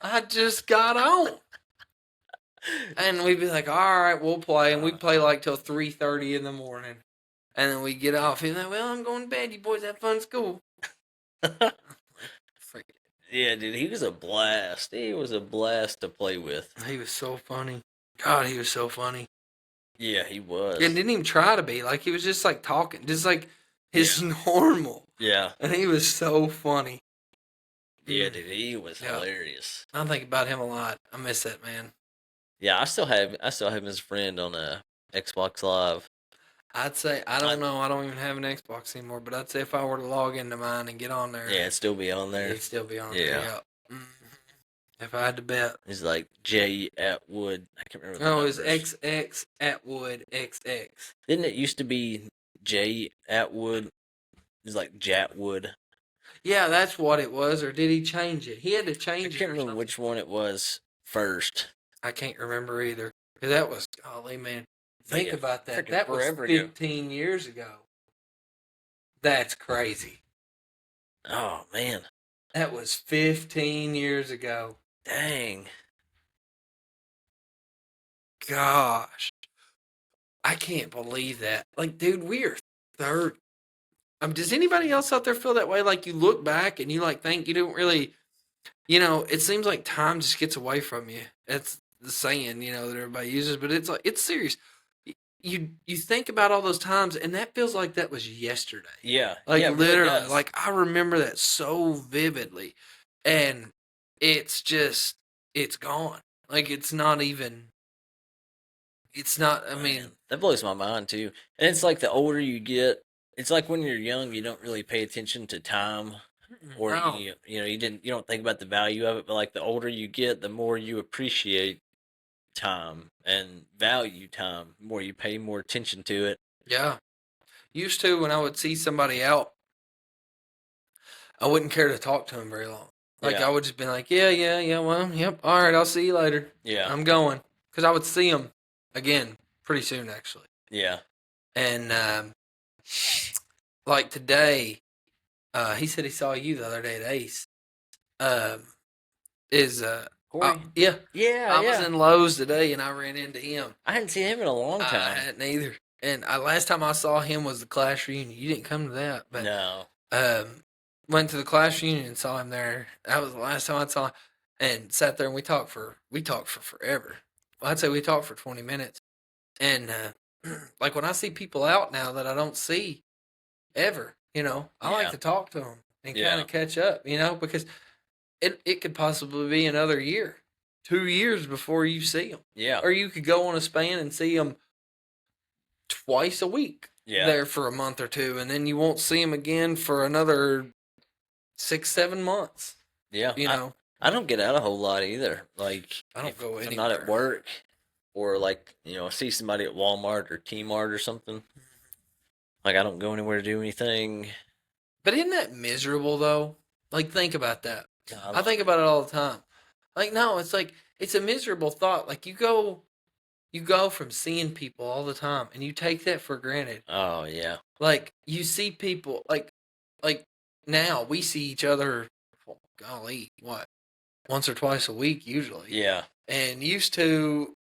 I just got on. And we'd be like, all right, we'll play. And we'd play like till 3:30 in the morning. And then we'd get off. He's like, well, I'm going to bed. You boys have fun at school. Yeah, dude, he was a blast. He was a blast to play with. He was so funny. God, he was so funny. Yeah, he was. And didn't even try to be. Like, he was just like talking. Just like his normal. Yeah. And he was so funny. Yeah, dude, he was hilarious. I think about him a lot. I miss that man. Yeah, I still have him as a friend on Xbox Live. I'd say I don't know. I don't even have an Xbox anymore. But I'd say if I were to log into mine and get on there, yeah, it'd still be on there. It'd still be on there. Yeah. Yeah. Mm-hmm. If I had to bet, He's like J Atwood. I can't remember. No, it was XX Atwood XX. Didn't it used to be J Atwood? It was like Jatwood. Yeah, that's what it was. Or did he change it? He had to change it. I can't remember which one it was first. I can't remember either. Because that was, golly, man. Think about that. That was 15 years ago. That's crazy. Oh, man. That was 15 years ago. Dang. Gosh. I can't believe that. Like, dude, we are 30. Does anybody else out there feel that way? Like, you look back and you, like, think you don't really, it seems like time just gets away from you. It's the saying, that everybody uses, but it's like, it's serious. You think about all those times, and that feels like that was yesterday. Yeah. Like, yeah, it literally, really does. like, I remember that so vividly. And it's just, it's gone. Like, it's not even, it's not, I mean. That blows my mind, too. And it's like the older you get, it's like when you're young, you don't really pay attention to time. Or, you don't think about the value of it. But, like, the older you get, the more you appreciate time and value time, the more you pay more attention to it. Yeah. Used to, when I would see somebody out, I wouldn't care to talk to them very long. Like, I would just be like, yeah, well, yep, all right, I'll see you later. Yeah. I'm going. Because I would see them again pretty soon, actually. Yeah. And, like, today, he said he saw you the other day at Ace. Corey? Yeah. Yeah, I was in Lowe's today, and I ran into him. I hadn't seen him in a long time. I hadn't either. And last time I saw him was the class reunion. You didn't come to that. But, no. Went to the class reunion and saw him there. That was the last time I saw him. And sat there, and we talked for forever. Well, I'd say we talked for 20 minutes. And, like, when I see people out now that I don't see ever, I like to talk to them and kind of catch up, because it could possibly be another year, 2 years before you see them. Yeah. Or you could go on a span and see them twice a week there for a month or two, and then you won't see them again for another 6-7 months. Yeah. I don't get out a whole lot either. Like, I don't go anywhere. I'm not at work, or like, see somebody at Walmart or T-Mart or something. Like, I don't go anywhere to do anything. But isn't that miserable, though? Like, think about that. I think about it all the time. Like, no, it's like, it's a miserable thought. Like, you go from seeing people all the time, and you take that for granted. Oh, yeah. Like, you see people, like now, we see each other, golly, what, once or twice a week, usually. Yeah. And used to,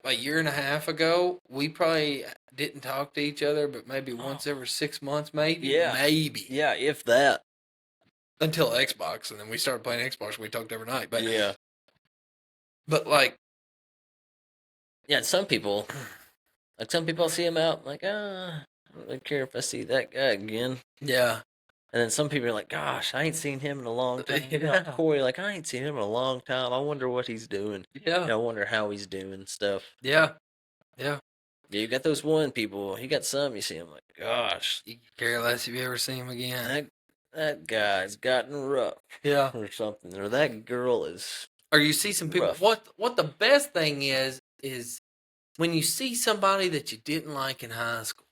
a year and a half ago, we probably didn't talk to each other, but maybe once every 6 months, maybe. Yeah. Maybe. Yeah, if that. Until Xbox, and then we started playing Xbox, we talked every night. But yeah. But, like. Yeah, some people see him out, like, I don't really care if I see that guy again. Yeah. And then some people are like, gosh, I ain't seen him in a long time. Corey, like, I ain't seen him in a long time. I wonder what he's doing. Yeah. I wonder how he's doing stuff. Yeah. Yeah. Yeah, you got those one people. You got some, you see him like, gosh. You care less if you ever see him again. That guy's gotten rough. Yeah. Or something. Or that girl is Or you see some people. rough. What the best thing is when you see somebody that you didn't like in high school,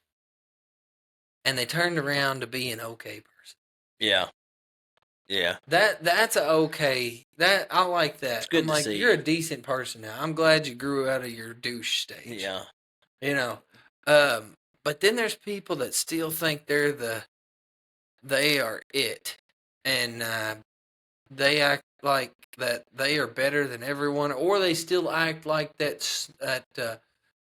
and they turned around to be an okay person. Yeah. Yeah. That's a okay. That I like that. It's good I'm to like, see. you're a decent person now. I'm glad you grew out of your douche stage. Yeah. But then there's people that still think they're they are it, and they act like that they are better than everyone, or they still act like that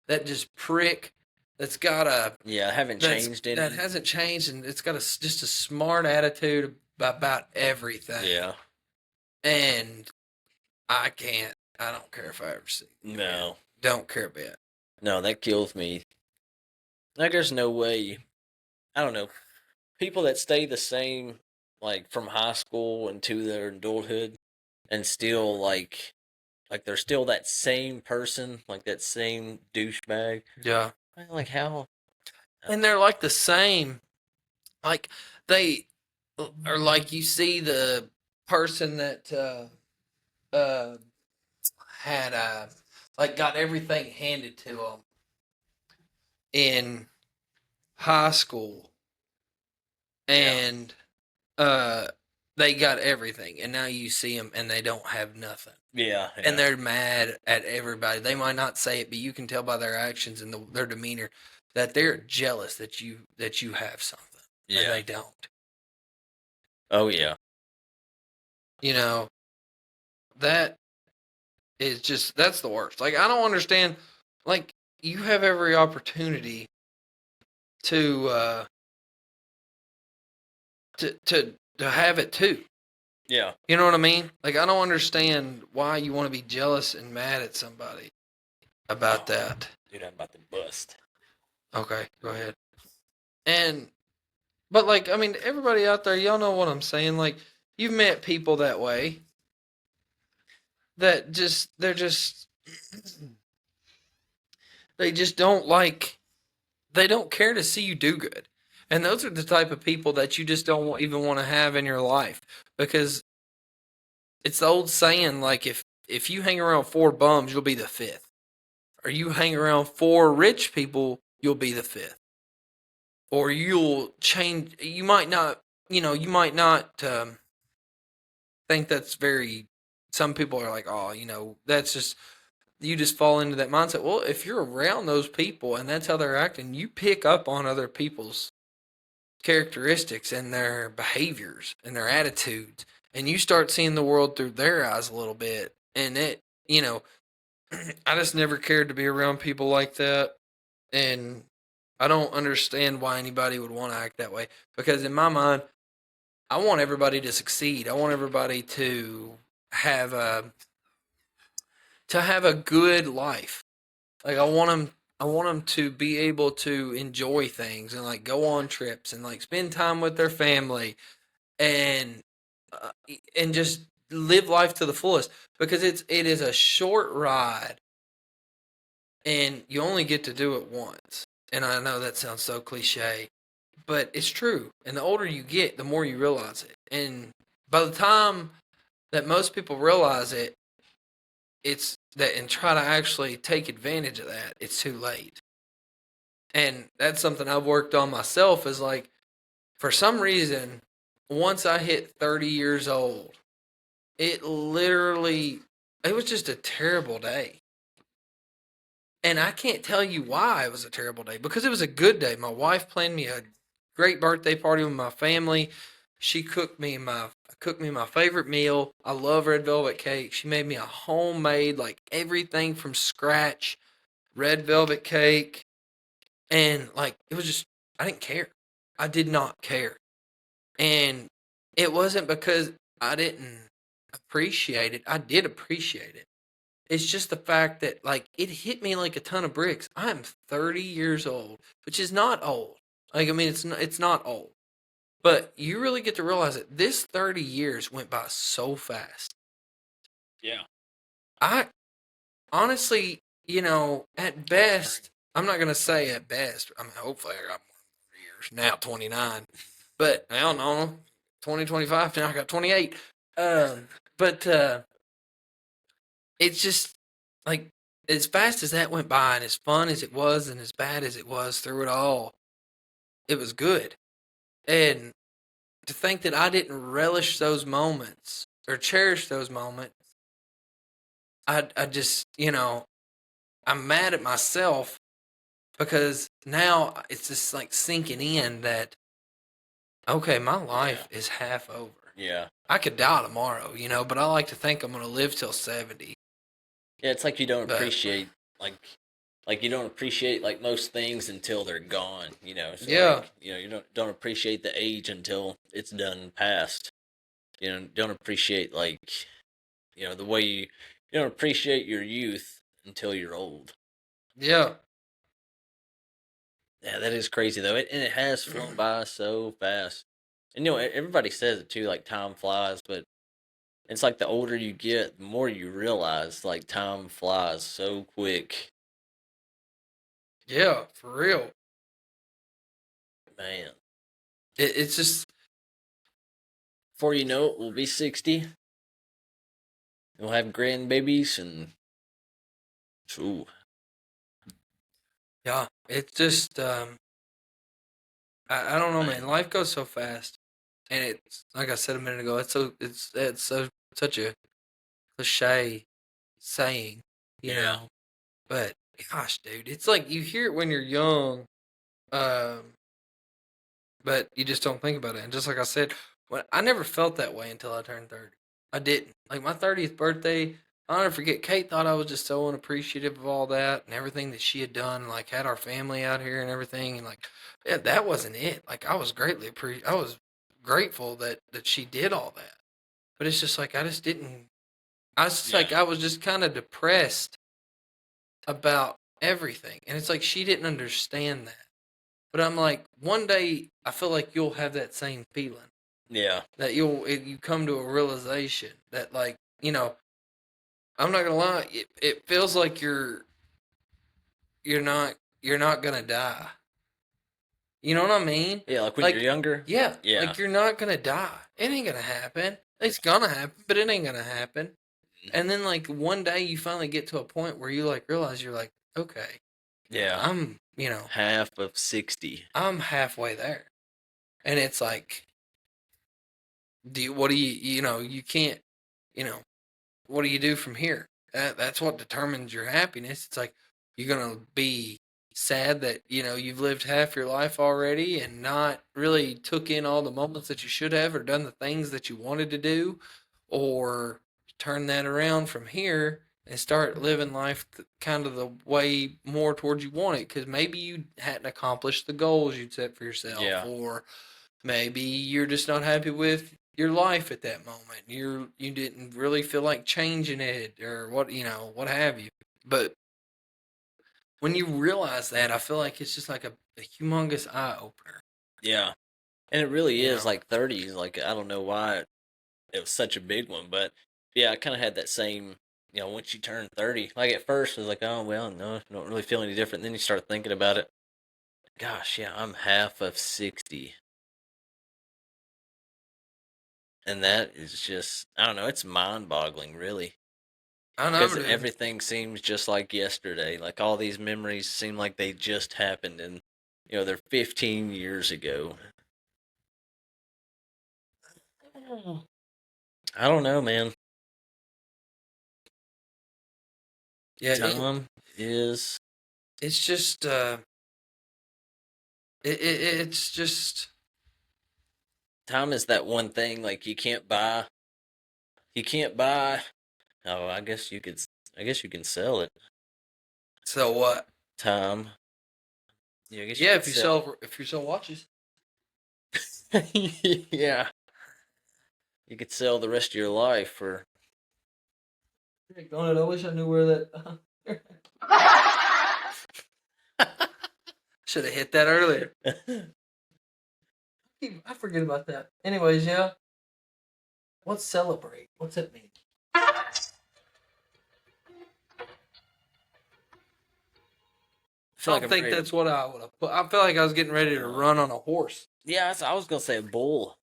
just prick that's got a Yeah, I haven't changed that any. hasn't changed, and it's got just a smart attitude about everything. Yeah. And I can't. I don't care if I ever see them again. No. Don't care a bit. No, that kills me. Like, there's no way. I don't know. People that stay the same, like from high school into their adulthood, and still like they're still that same person, like that same douchebag. Yeah. Like how? And they're like the same. Like they are like you see the person that uh had like got everything handed to them in high school, and uh they got everything, and now you see them and they don't have nothing. Yeah, And they're mad at everybody. They might not say it, but you can tell by their actions and their demeanor that they're jealous that you have something and yeah. they don't. Oh yeah. You know, that is just that's the worst. Like I don't understand. Like you have every opportunity to to have it too. Yeah. You know what I mean? Like I don't understand why you want to be jealous and mad at somebody about that. Dude, I'm about to bust. Okay, go ahead. And but like I mean, everybody out there, y'all know what I'm saying. Like you've met people that way that they just don't like they don't care to see you do good. And those are the type of people that you just don't even want to have in your life because it's the old saying like if you hang around four bums, you'll be the fifth. Or you hang around four rich people, you'll be the fifth. Or you'll change you might not, you might not think that's very some people are like, "Oh, that's just you just fall into that mindset." Well, if you're around those people and that's how they're acting, you pick up on other people's characteristics and their behaviors and their attitudes, and you start seeing the world through their eyes a little bit. And I just never cared to be around people like that, and I don't understand why anybody would want to act that way because in my mind, I want everybody to succeed. I want everybody have a to have a good life. Like I want them to be able to enjoy things and like go on trips and like spend time with their family and uh, and just live life to the fullest because it is a short ride and you only get to do it once. And I know that sounds so cliche, but it's true. And the older you get, the more you realize it. And by the time that most people realize it, it's that and try to actually take advantage of that, it's too late. And that's something I've worked on myself is like for some reason, once I hit 30 years old, it was just a terrible day. And I can't tell you why it was a terrible day because it was a good day. My wife planned me a great birthday party with my family. She cooked me my favorite meal. I love red velvet cake. She made me a homemade like everything from scratch red velvet cake and like it was just I didn't care. I did not care. And it wasn't because I didn't appreciate it. I did appreciate it. It's just the fact that like it hit me like a ton of bricks. I'm 30 years old, which is not old. Like I mean it's not old. But you really get to realize that this 30 years went by so fast. Yeah. I honestly, at best, I'm not going to say at best. I mean hopefully I got more years. Now 29. But I don't know. 2025 now I got 28. But it's just like as fast as that went by and as fun as it was and as bad as it was through it all, it was good. And to think that I didn't relish those moments or cherish those moments, I just, I'm mad at myself because now it's just like sinking in that Okay, my life is half over. Yeah. I could die tomorrow, but I like to think I'm going to live till 70. Yeah, it's like you don't But appreciate like you don't appreciate like most things until they're gone, you know. So yeah, like, you know, you don't appreciate the age until it's done and past. You know, don't appreciate like, you know, the way you don't appreciate your youth until you're old. yeah, Yeah, that is crazy though. And it has flown by so fast. And you know, everybody says it too, like time flies, but it's like the older you get, the more you realize like time flies so quick. yeah, for real. Man. It's just, Before you know it, we'll be 60. We'll have grandbabies and ooh, yeah, it's just, I don't know, man. man. Life goes so fast. And it's, like I said a minute ago, it's such a cliche saying, you Yeah. know. But gosh, dude, it's like you hear it when you're young, um, but you just don't think about it. And just like I said, when I never felt that way until I turned 30. I didn't. Like my 30th birthday, I'll never forget. Kate thought I was just so unappreciative of all that and everything that she had done. Like had our family out here and everything, and like, yeah, that wasn't it. Like I was grateful that she did all that. But it's just like I just didn't. I was just Yeah. like I was just kind of depressed about everything, and it's like she didn't understand that. But I'm like, one day I feel like you'll have that same feeling Yeah. that you come to a realization that like I'm not gonna lie, it feels like you're not you're not gonna die. You know what I mean? Yeah, like when you're Like, younger. yeah, Yeah. like you're not gonna die. It ain't gonna happen. It's gonna happen, but it ain't gonna happen. And then like one day you finally get to a point where you like realize you're like, okay, Yeah. I'm Half of 60. I'm halfway there. And it's like, what do you can't, you know, what do you do from here? That's what determines your happiness. It's like you're gonna be sad that you've lived half your life already and not really took in all the moments that you should have or done the things that you wanted to do, or turn that around from here and start living life kind of the way more towards you want it, because maybe you hadn't accomplished the goals you'd set for yourself, Yeah. or maybe you're just not happy with your life at that moment. You didn't really feel like changing it or what have you. But when you realize that, I feel like it's just like a humongous eye opener. Yeah. And it really You is know. like 30s. Like, I don't know why it was such a big one, but yeah, I kind of had that same, you know, once you turn 30, like at first it was like, oh, well, no, I don't really feel any different. Then you start thinking about it. Gosh, yeah, I'm half of 60. And that is just, I don't know, it's mind boggling, really. I know, Because dude. everything seems just like yesterday. Like all these memories seem like they just happened and, you know, they're 15 years ago. I don't know, man. Yeah, Time is it's just it's just time is that one thing like you can't buy. Oh, I guess you can sell it. so what? Time. Yeah, I guess you Yeah, could sell if you sell watches. it. Yeah. You could sell the rest of your life for Darn it, I wish I knew where that. Should have hit that earlier. I forget about that. Anyways, yeah. What's celebrate? What's that mean? I I feel like don't I'm think ready to that's what I would have put. I feel like I was getting ready to run on a horse. yeah, I was gonna say a bull.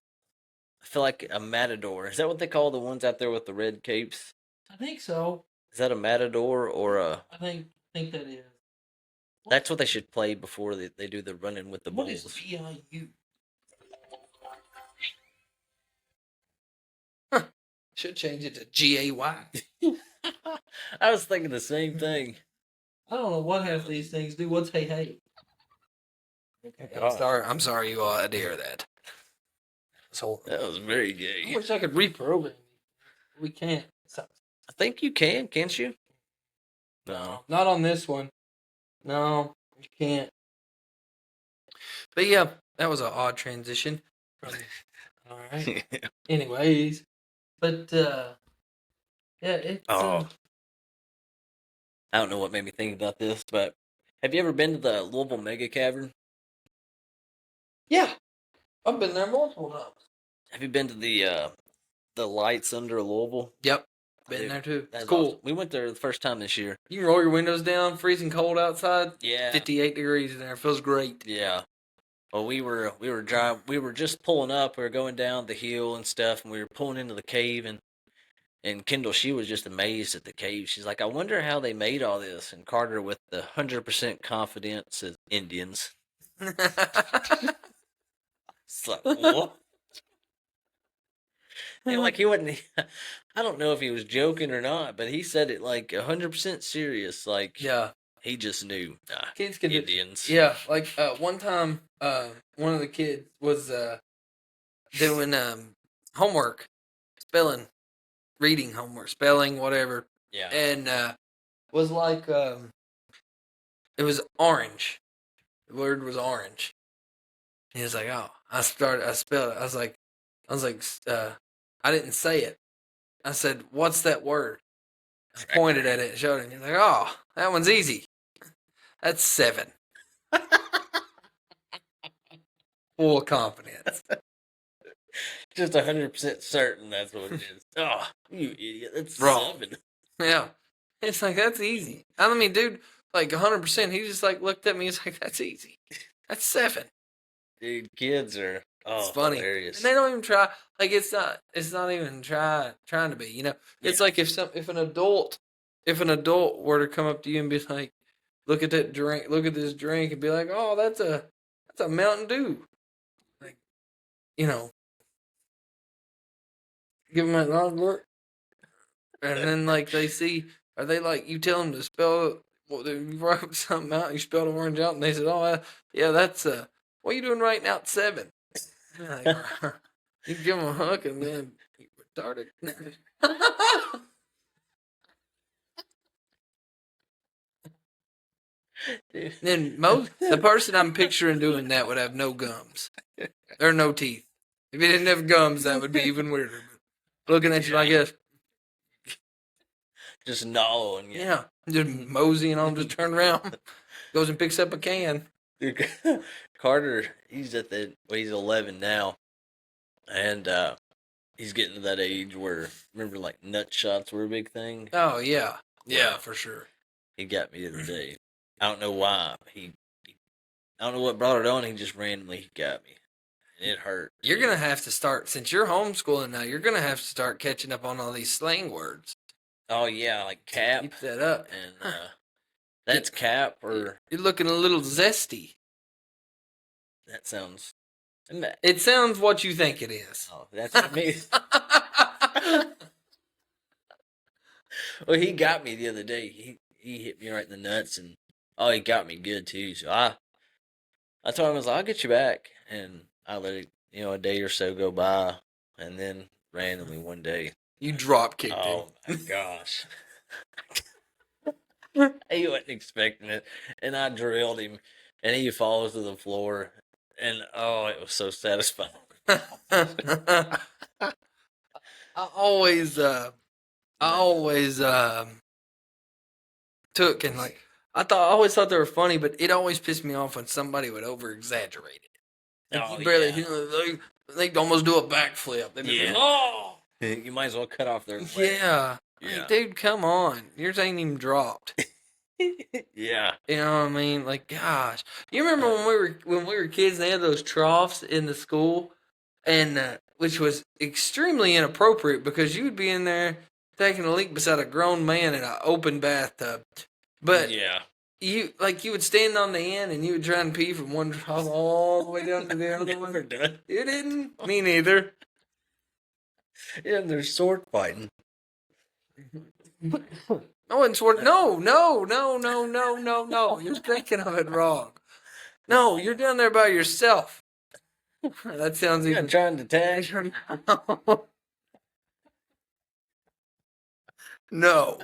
I feel like a matador. Is that what they call the ones out there with the red capes? I think so. Is that a matador or a? I think that is. That's what they should play before they do the running with the What is bulls. VIU? Should change it to GAY. I was thinking the same thing. I don't know what half these things do. What's hey hey? Okay, Gosh. I'm sorry you all had to hear that. So That was very I gay. wish I could reprogram. We can't. I think you can, can't you? No. Not on this one. No, you can't. But yeah, that was an odd transition. All right. Anyways, but yeah, it's Oh, I don't know what made me think about this, but have you ever been to the Louisville Mega Cavern? yeah, I've been there multiple times. Have you been to the lights under Louisville? Yep, been Dude, there too. It's that's cool. awesome. We went there the first time this year. You can roll your windows down, freezing cold outside. Yeah. 58 degrees in there. It feels great. Yeah. Well, we were driving. We were just pulling up. We were going down the hill and stuff, and we were pulling into the cave. And Kendall, she was just amazed at the cave. She's like, "I wonder how they made all this." And Carter, with the 100% confidence, as Indians. It's like, what? And like he wasn't. I don't know if he was joking or not, but he said it like 100% serious. Like, Yeah, he just knew. Nah, kids can Indians. Yeah, like one time, one of the kids was doing homework, spelling, reading homework, spelling, whatever, Yeah. and was like it was orange. The word was orange. He was like, "Oh, I spelled it." I was like, I didn't say it. I said, "What's that word?" I pointed at it and showed him. He's like, "Oh, that one's easy. That's 7." Full of confidence. Just 100% certain that's what it is. Oh, you idiot! That's Wrong. 7. Yeah. It's like, that's easy. I mean, dude, like 100%, he just like looked at me. He's like, that's easy. That's 7. Dude, kids are It's funny. hilarious. And they don't even try. Like, it's not even trying to be, you know? It's Yeah. like if an adult were to come up to you and be like, look at that drink, look at this drink, and be like, oh, that's a Mountain Dew. Like, you know, give them that long look. And then, like, they see, are they like, you tell them to spell, well, you wrote something out, you spelled orange out, and they said, oh, yeah, that's, what are you doing writing out 7? Like, you give them a hook, and then, you retarded. Then the person I'm picturing doing that would have no gums. Or no teeth. If he didn't have gums, that would be even weirder. But looking at you like this. Just gnawing. Yeah. Just moseying on, just turn around. Goes and picks up a can. Dude, Carter, he's he's 11 now, and he's getting to that age where, remember, like, nut shots were a big thing. Oh, yeah. Yeah, Well, for sure. he got me the other day. I don't know why. I don't know what brought it on. He just randomly got me, and it hurt. You're going to have to start, since you're homeschooling now, you're going to have to start catching up on all these slang words. Oh yeah, like cap. Keep that up. And that's cap, or You're looking a little zesty. that sounds. It sounds what you think it is. Oh, that's what I mean. Well, he got me the other day. He hit me right in the nuts, and he got me good too. So I told him, I was like, I'll get you back, and I let it, a day or so go by, and then randomly one day, You drop kicked him. oh my gosh, he wasn't expecting it, and I drilled him, and he falls to the floor, and it was so satisfying. I always took and like I always thought they were funny, but it always pissed me off when somebody would over exaggerate it. Like you barely, they almost do a backflip. They'd be like, oh, You might as well cut off their leg. yeah. Yeah. Like, dude, come on, yours ain't even dropped. Yeah. You know what I mean? Like, gosh, you remember when we were kids? They had those troughs in the school, and which was extremely inappropriate because you would be in there taking a leak beside a grown man in an open bathtub. But yeah, you would stand on the end and you would try and pee from one trough all the way down to the other never one. done. You didn't? Me neither. Yeah, they're sword fighting. I wasn't sword. No. You're thinking of it wrong. No, you're down there by yourself. That sounds You're even. not trying to tag. No.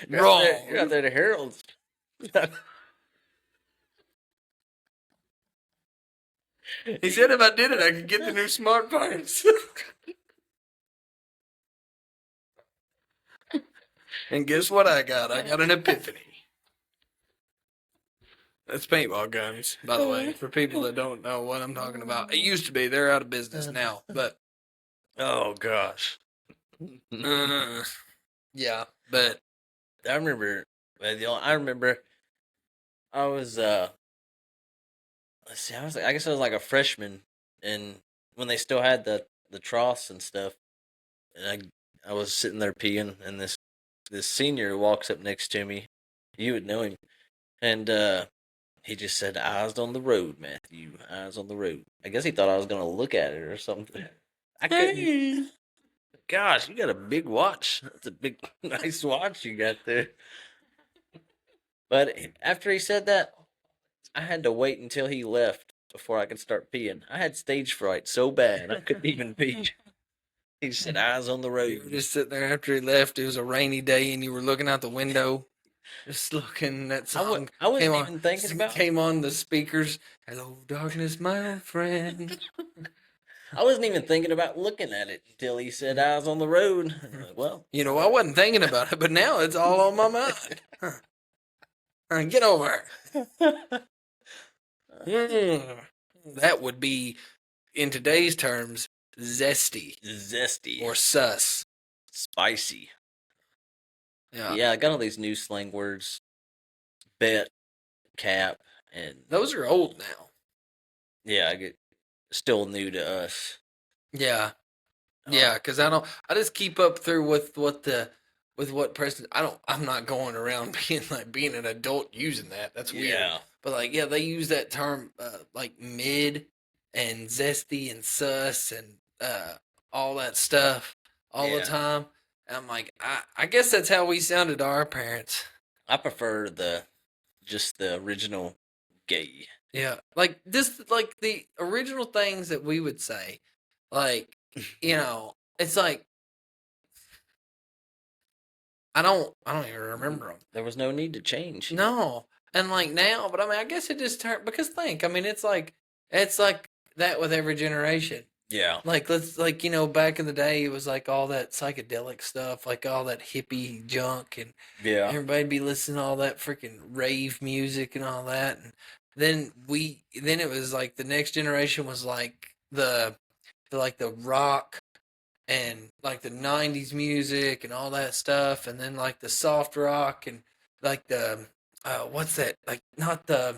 You're out there. Wrong. You're out there to Harold's. He said if I did it, I could get the new smartphones. And guess what I got? I got an epiphany. That's paintball guns, by the way, for people that don't know what I'm talking about. It used to be. They're out of business now, but Oh gosh. yeah, but I remember. I remember. I was. Let's see. I guess I was like a freshman, and when they still had the troughs and stuff, and I was sitting there peeing, and this senior walks up next to me. You would know him, and he just said, "Eyes on the road, Matthew. Eyes on the road." I guess he thought I was gonna look at it or something. I couldn't. Gosh, you got a big watch. That's a big, nice watch you got there. But after he said that, I had to wait until he left before I could start peeing. I had stage fright so bad I couldn't even pee. He said, "Eyes on the you road." were just sitting there after he left. It was a rainy day, and you were looking out the window, just looking. That song I wasn't came on. even thinking about. Came on the speakers. Hello, darkness, my old friend. I wasn't even thinking about looking at it until he said, "Eyes on the road." I'm like, well, You know, I wasn't thinking about it, but now it's all on my mind. Get over it. That would be, in today's terms, zesty zesty or sus. spicy. Yeah. Yeah, I got all these new slang words: bet, cap, and Those are old now. yeah, I get still new to us. Yeah. Yeah, because I just keep up through with what President. I'm not going around being an adult using that. That's weird. Yeah, But like, yeah, they use that term like mid and zesty and sus and all that stuff all the yeah. time. And I'm like, I guess that's how we sounded to our parents. I prefer just the original gay. Yeah, like this, like the original things that we would say, like it's like I don't even remember them. There was no need to change. No, and like now, but I mean, I guess it just turned because think, I mean, it's like that with every generation. Yeah, Like let's like back in the day, it was like all that psychedelic stuff, like all that hippie junk, and yeah, everybody'd be listening to all that freaking rave music and all that, and then it was like the next generation was like the rock and like the 90s music and all that stuff, and then like the soft rock and like the what's that, like not the,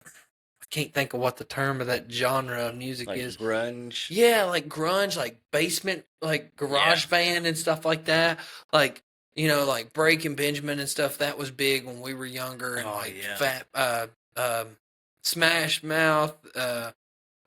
I can't think of what the term of that genre of music like is. grunge. Yeah, like grunge, like basement, like garage band and stuff like that. Like like Breaking Benjamin and stuff. That was big when we were younger. And Oh, like yeah. Fat, Smash Mouth,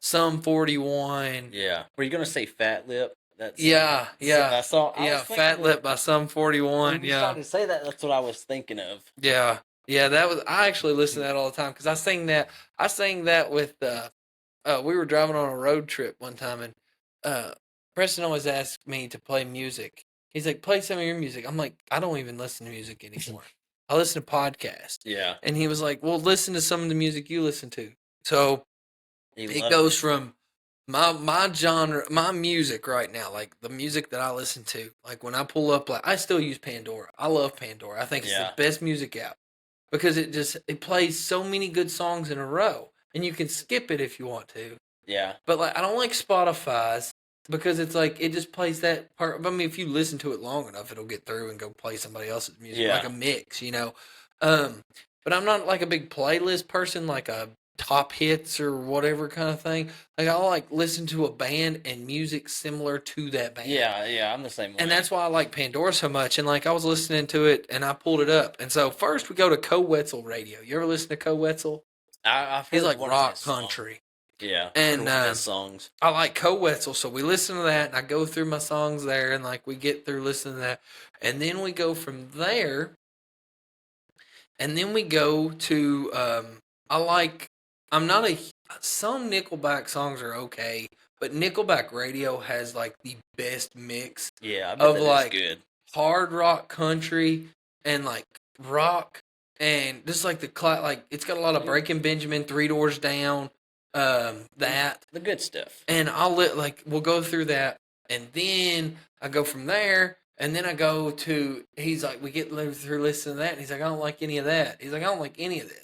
Sum 41. Yeah, were you gonna say Fat Lip? That's Yeah, yeah, I saw. I yeah. was thinking Fat Lip by Sum 41. when you Yeah, started to say that, that's what I was thinking of. yeah, yeah. That was. I actually listen to that all the time because I sing that. I sang that with. We were driving on a road trip one time, and Preston always asked me to play music. He's like, "Play some of your music." I'm like, "I don't even listen to music anymore. I listen to podcasts." Yeah, And he was like, "Well, listen to some of the music you listen to." So it goes from my genre, my music right now, like the music that I listen to. Like when I pull up, like I still use Pandora. I love Pandora. I think it's Yeah. the best music out because it plays so many good songs in a row, and you can skip it if you want to. Yeah, But like I don't like Spotify's because it's like it just plays that part. I mean, if you listen to it long enough, it'll get through and go play somebody else's music, Yeah. like a mix. But I'm not like a big playlist person, like a top hits or whatever kind of thing. Like I like listen to a band and music similar to that band. yeah. I'm the same way. And that's why I like Pandora so much. And like I was listening to it and I pulled it up. And so first we go to Co Wetzel Radio. You ever listen to Co Wetzel? I've heard He's like one of rock his songs. country. Yeah, And, I've heard one of his songs. I like Co Wetzel, so we listen to that, and I go through my songs there, and like we get through listening to that, and then we go from there, and then we go to I like. I'm not a some Nickelback songs are okay, but Nickelback radio has like the best mix Yeah, I bet of that is like good. hard rock country and like rock and just like like it's got a lot of Breaking Benjamin, Three Doors Down, that The good stuff. and we'll go through that and then I go from there and then I go to he's like we get through listening to that and he's like I don't like any of that. He's like I don't like any of this.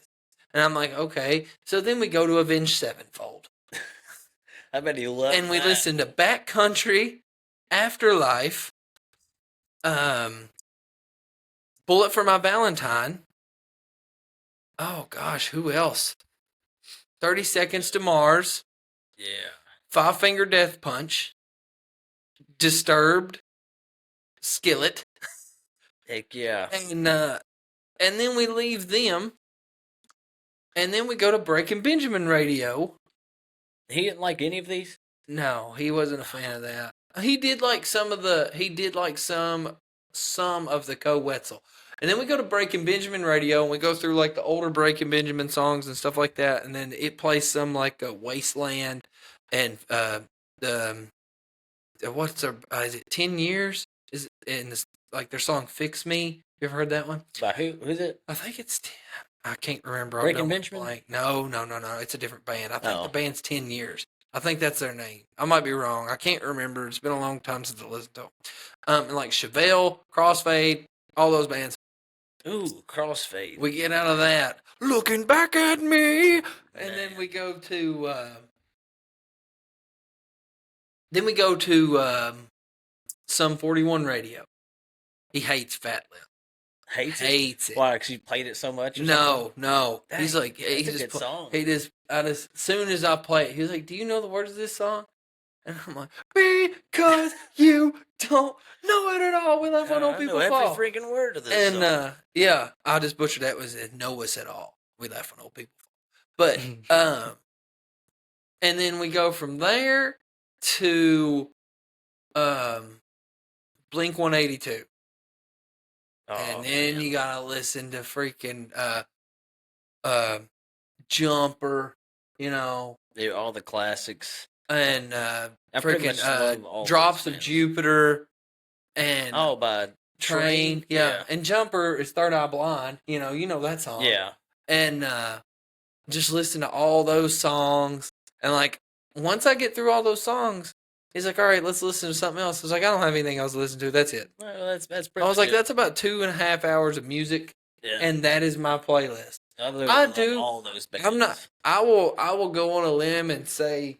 And I'm like, okay. So then we go to Avenged Sevenfold. I bet he loved And we that. listen to Backcountry, Afterlife, Bullet for My Valentine. Oh gosh, who else? 30 Seconds to Mars, Yeah. Five Finger Death Punch, Disturbed, Skillet. Heck yeah. And then we leave them. And then we go to Breaking Benjamin Radio. He didn't like any of these? No, he wasn't a fan of that. He did like some of the Co Wetzel. And then we go to Breaking Benjamin Radio and we go through like the older Breaking Benjamin songs and stuff like that. And then it plays some like Wasteland and what's their is it 10 years? Is in this like their song Fix Me? You ever heard that one? By who? Who's it? I think it's 10. I can't remember. Breaking Benjamin? Like, no. It's a different band. I think Oh. the band's 10 years. I think that's their name. I might be wrong. I can't remember. It's been a long time since I listened to them. And like Chevelle, Crossfade, all those bands. Ooh, Crossfade. We get out of that. Looking back at me. And then we go to Sum 41 Radio. He hates Fat Lip. Hates it? Why? Because you played it so much? No. Dang, He's like, that's a good song. As soon as I play it, he was like, do you know the words of this song? And I'm like, because you don't know it at all. We left on old people I know fall. every freaking word of this song. Yeah, I just butchered that. Was it know us at all? We left on old people fall. But, and then we go from there to, Blink 182. Oh, And then you gotta listen to freaking Jumper, you know. Yeah, all the classics. And I pretty much love all Drops those of bands. Jupiter and by Train. Yeah. And Jumper is Third Eye Blind. You know that song. Yeah. And just listen to all those songs. And like once I get through all those songs, he's like, all right, let's listen to something else. I was like, I don't have anything else to listen to. That's it. Well, that's pretty I was like, good. that's about 2.5 hours of music. Yeah. And that is my playlist. I do all those bands. I'm not. I will go on a limb and say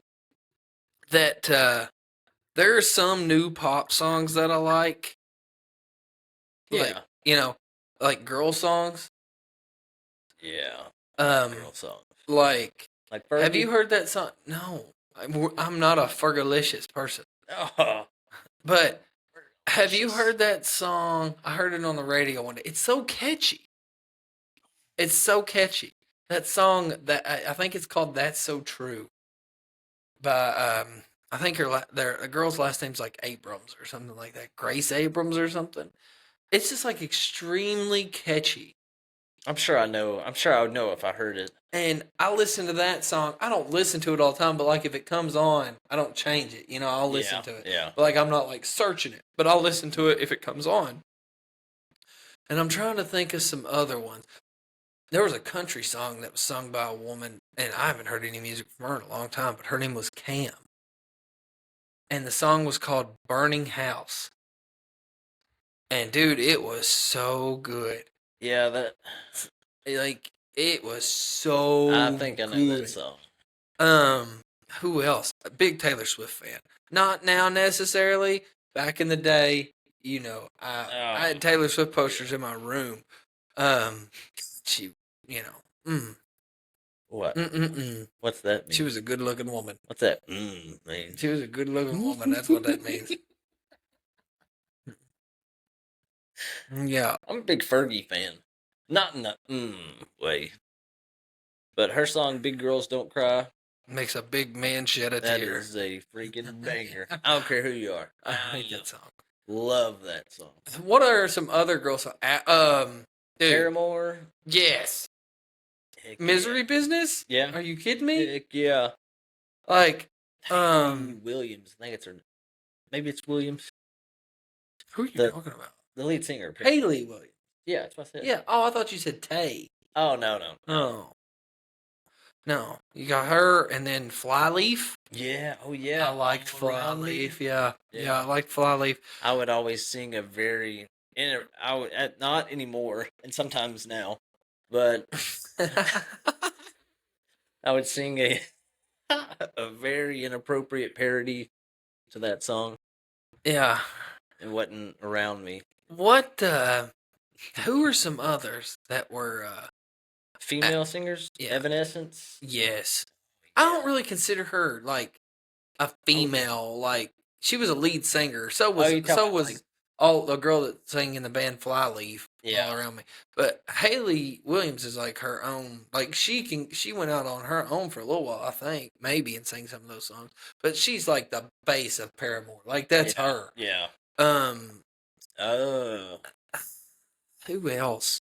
that there are some new pop songs that I like. Yeah. Like, like girl songs. Yeah. Girl songs. Like Fergie? Have you heard that song? No, I'm not a Fergalicious person. Oh. But have you heard that song? I heard it on the radio one day. It's so catchy. It's so catchy. That song that I think it's called "That's So True" by I think the girl's last name's like Abrams or something like that, Grace Abrams or something. It's just like extremely catchy. I'm sure I know. I'm sure I would know if I heard it. And I listen to that song. I don't listen to it all the time, but like if it comes on, I don't change it. I'll listen to it. Yeah. But like I'm not like searching it, but I'll listen to it if it comes on. And I'm trying to think of some other ones. There was a country song that was sung by a woman, and I haven't heard any music from her in a long time, but her name was Cam. And the song was called Burning House. And dude, it was so good. Yeah, it was so I think I know good. that song. Who else? A big Taylor Swift fan. Not now necessarily. Back in the day, I had Taylor Swift posters in my room. She, What? Mm-mm-mm. What's that mean? She was a good-looking woman. What's that mean? She was a good-looking woman. That's what that means. Yeah. I'm a big Fergie fan. Not in the way. But her song, Big Girls Don't Cry, makes a big man shed a that tear. is a freaking banger. I don't care who you are. I hate that song. Love that song. What are some other girl songs? Paramore. Yes. Heck Misery yeah. Business? Yeah. Are you kidding me? Heck yeah. Like, Hayley Williams. I think it's her. Maybe it's Williams. who are you The talking about? the lead singer. of Haley Williams. Yeah, that's what I said. Yeah. Oh, I thought you said Tay. Oh no. Oh. No. You got her and then Flyleaf. Yeah. Oh yeah. I liked All Around Me. Flyleaf. Yeah. Yeah. Yeah, I liked Flyleaf. I would always sing not anymore, and sometimes now, but I would sing a a very inappropriate parody to that song. Yeah. It wasn't around me. What who are some others that were Female singers, yeah. Evanescence. yes. I don't really consider her like a female, like she was a lead singer. So was all the girl that sang in the band Flyleaf Yeah. all around me. But Haley Williams is like her own, like she went out on her own for a little while, I think, maybe, and sang some of those songs. But she's like the base of Paramore. Like that's her. Yeah. Who else?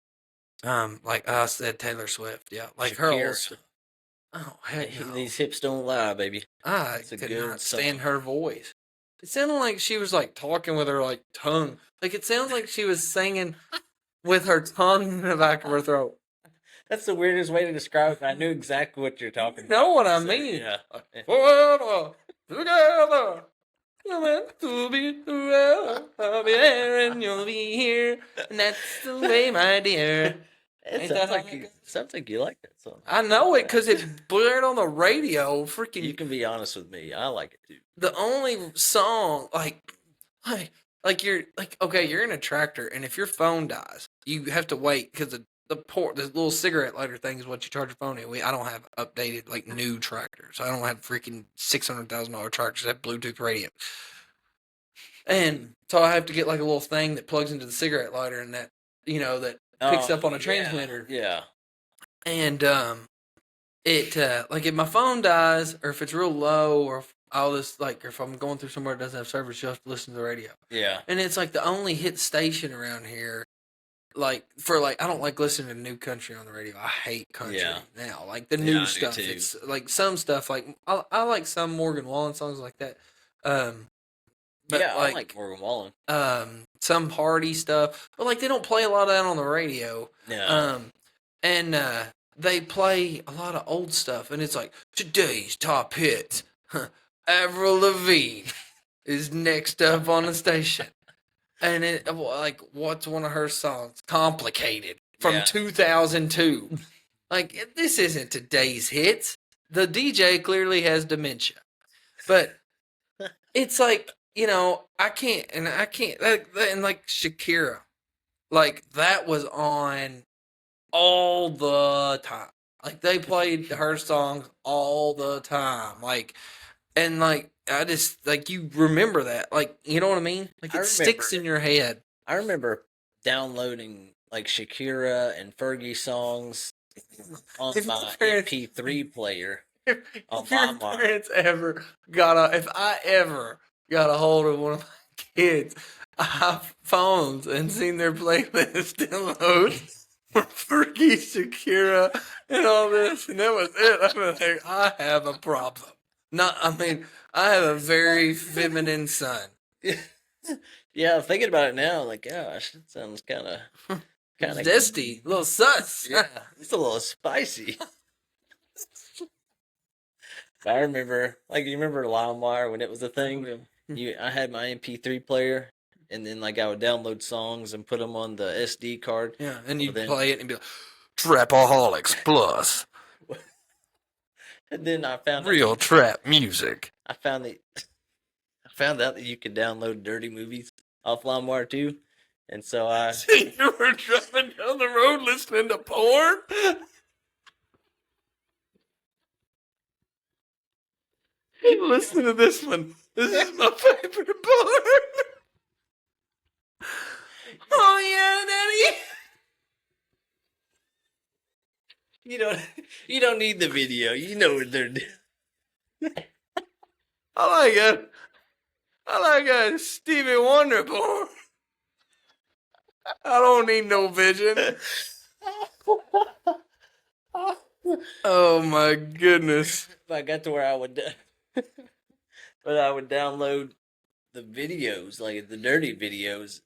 Like I said, Taylor Swift. Yeah, like her Shakira. old stuff. Oh heck no! These hips don't lie, baby. I It's a could good not stand song. her voice. It sounded like she was like talking with her like tongue. Like it sounds like she was singing with her tongue in the back of her throat. That's the weirdest way to describe it. I knew exactly what you're talking about. You know what I So, mean? yeah. Forever together, we're meant to be together. I'll be there and you'll be here, and that's the way, my dear. It sounds like you like that song. I know it because it blared on the radio. Freaking, You can be honest with me. I like it too. the only song like you're like okay, you're in a tractor, and if your phone dies, you have to wait because the little cigarette lighter thing is what you charge your phone in. I don't have updated like new tractors. I don't have freaking $600,000 tractors that have Bluetooth radio, and so I have to get like a little thing that plugs into the cigarette lighter, and that that picks up on a transmitter. Yeah. And it like if my phone dies or if it's real low or if I'll just like or if I'm going through somewhere that doesn't have service, you have to listen to the radio. Yeah. And it's like the only hit station around here. Like for like I don't like listening to new country on the radio. I hate country now. Like the new I do stuff. too. It's like some stuff like I like some Morgan Wallen songs like that. But yeah, I like Morgan Wallen. Some party stuff. But like they don't play a lot of that on the radio. No. And they play a lot of old stuff, and it's like today's top hits. Avril Lavigne is next up on the station, and it like what's one of her songs? Complicated from 2002. Like this isn't today's hits. The DJ clearly has dementia, but it's like I can't, and like Shakira, like that was on all the time. Like they played her songs all the time. Like and like I just like you remember that. Like you know what I mean? Like it sticks in your head. I remember downloading like Shakira and Fergie songs on my MP3 player. If your parents ever if I ever got a hold of one of my kids' iPhones and seen their playlist download Fergie, Shakira, and all this, and that was it. I'm like, I have a problem. I have a very feminine son. Yeah, thinking about it now, like, gosh, it sounds kind of zesty, a little sus. Yeah, it's a little spicy. I remember, like, you remember LimeWire when it was a thing? I had my MP3 player. And then, like, I would download songs and put them on the SD card. Yeah, and you'd play it and be like, Trapaholics Plus. And then I found real trap music. I found out that you could download dirty movies off LimeWire too. And so you were driving down the road listening to porn? Listen to this one. This is my favorite part. Oh yeah, Daddy. You don't need the video. You know what they're doing. I like a Stevie Wonder porn. I don't need no vision. Oh my goodness. If I got to where I would, but I would download the videos, like the dirty videos,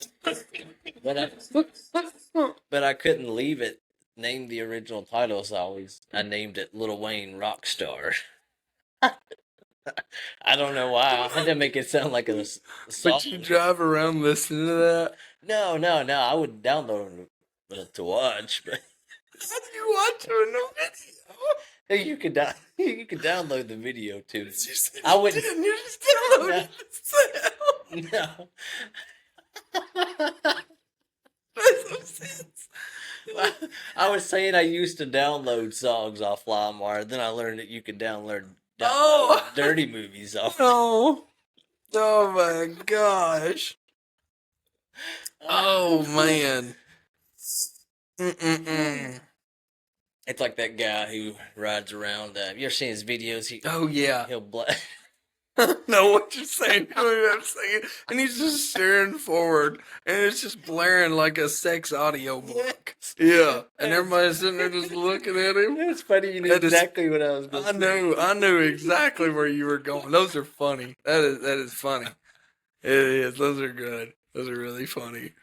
but I couldn't leave it. Name the original title, so I named it Lil Wayne Rockstar. I don't know why. I had to make it sound like a song. But you drive around listening to that? No, no, no. I would download it to watch, but How do you watch it in the video? you could you could download the video too. You I wouldn't. you just downloaded the sound. No. Makes no sense. I was saying I used to download songs off LimeWire. Then I learned that you could download Oh. dirty movies off. No. Oh my gosh. Oh man. Mm-mm-mm. It's like that guy who rides around. You ever seen his videos? Oh yeah. He'll black. Know what you're saying. You know what I'm saying? And he's just staring forward, and it's just blaring like a sex audio book. Yeah, and everybody's sitting there just looking at him. It's funny. You knew That is- exactly what I was going to say. I knew exactly where you were going. Those are funny. That is funny. It is. Those are good. Those are really funny.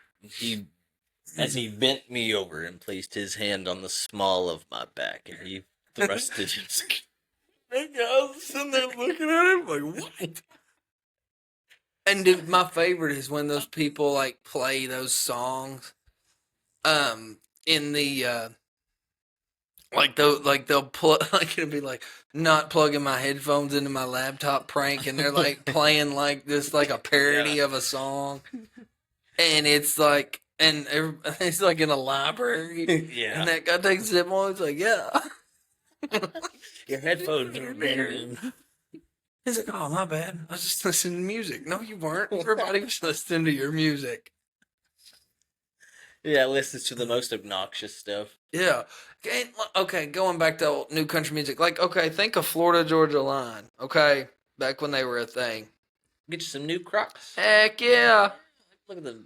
As he bent me over and placed his hand on the small of my back, and he thrusted his. I was sitting there looking at him like, what? And dude, my favorite is when those people like play those songs, in the they'll plug like it'll be like not plugging my headphones into my laptop prank, and they're like playing like this like a parody of a song, and it's like it's like in a library, Yeah. and that guy takes a sip on, it's like yeah. Your headphones are better. He's like, oh, my bad. I was just listening to music. No, you weren't. Everybody was listening to your music. Yeah, listens to the most obnoxious stuff. Yeah. Okay, going back to old new country music. Like, okay, think of Florida Georgia Line. Okay, back when they were a thing. Get you some new Crocs. Heck yeah. Look at the.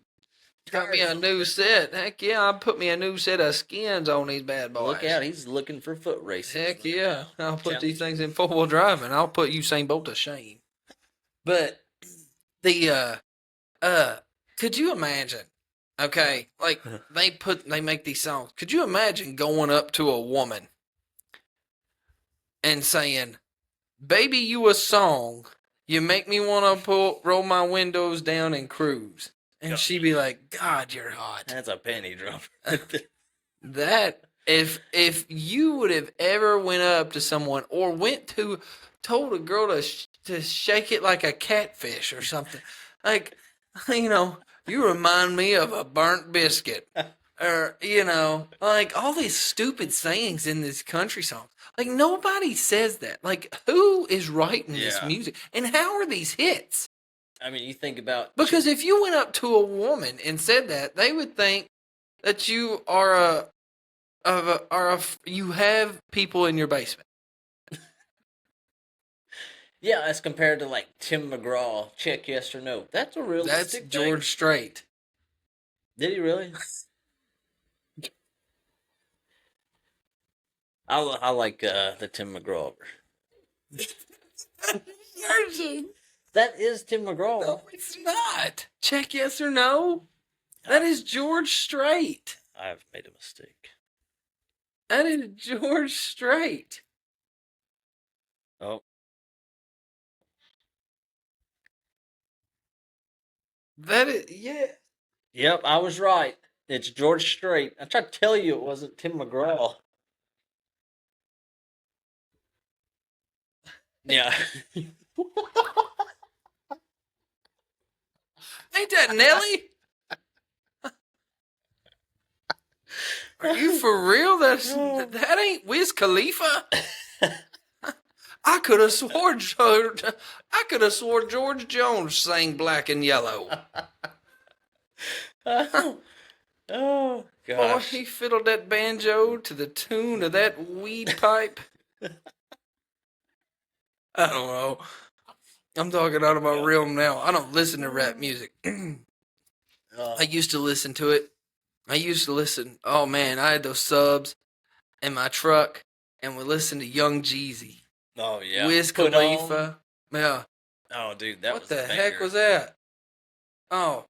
Got me a new set. Heck yeah, I put me a new set of skins on these bad boys. Look out, he's looking for foot races. Heck yeah. I'll put these things in 4-wheel drive, and I'll put Usain Bolt to shame. But the could you imagine? Okay, like they make these songs. Could you imagine going up to a woman and saying, "Baby, you a song. You make me want to roll my windows down and cruise." And she'd be like, "God, you're hot." That's a penny drop. That if you would have ever went up to someone or told a girl to shake it like a catfish or something, like, you remind me of a burnt biscuit, or like all these stupid sayings in this country song. Like nobody says that. Like who is writing this music, and how are these hits? I mean, you think about Because if you went up to a woman and said that, they would think that you are you have people in your basement. Yeah, as compared to like Tim McGraw, check yes or no. That's a realistic. That's George Strait. Did he really? I like the Tim McGraw. That is Tim McGraw. No, it's not. Check yes or no. That is George Strait. I've made a mistake. That is George Strait. Oh. That is, yeah. Yep, I was right. It's George Strait. I tried to tell you it wasn't Tim McGraw. Yeah. Ain't that Nelly? Are you for real? That ain't Wiz Khalifa. I could have swore George Jones sang Black and Yellow. Oh Boy, gosh. he fiddled that banjo to the tune of that weed pipe. I don't know. I'm talking out of my realm now. I don't listen to rap music. I used to listen to it. Oh man, I had those subs in my truck, and we listened to Young Jeezy, Oh yeah. Wiz Put on. Khalifa. Yeah. Oh dude, that What was the a heck banger. was that? Oh,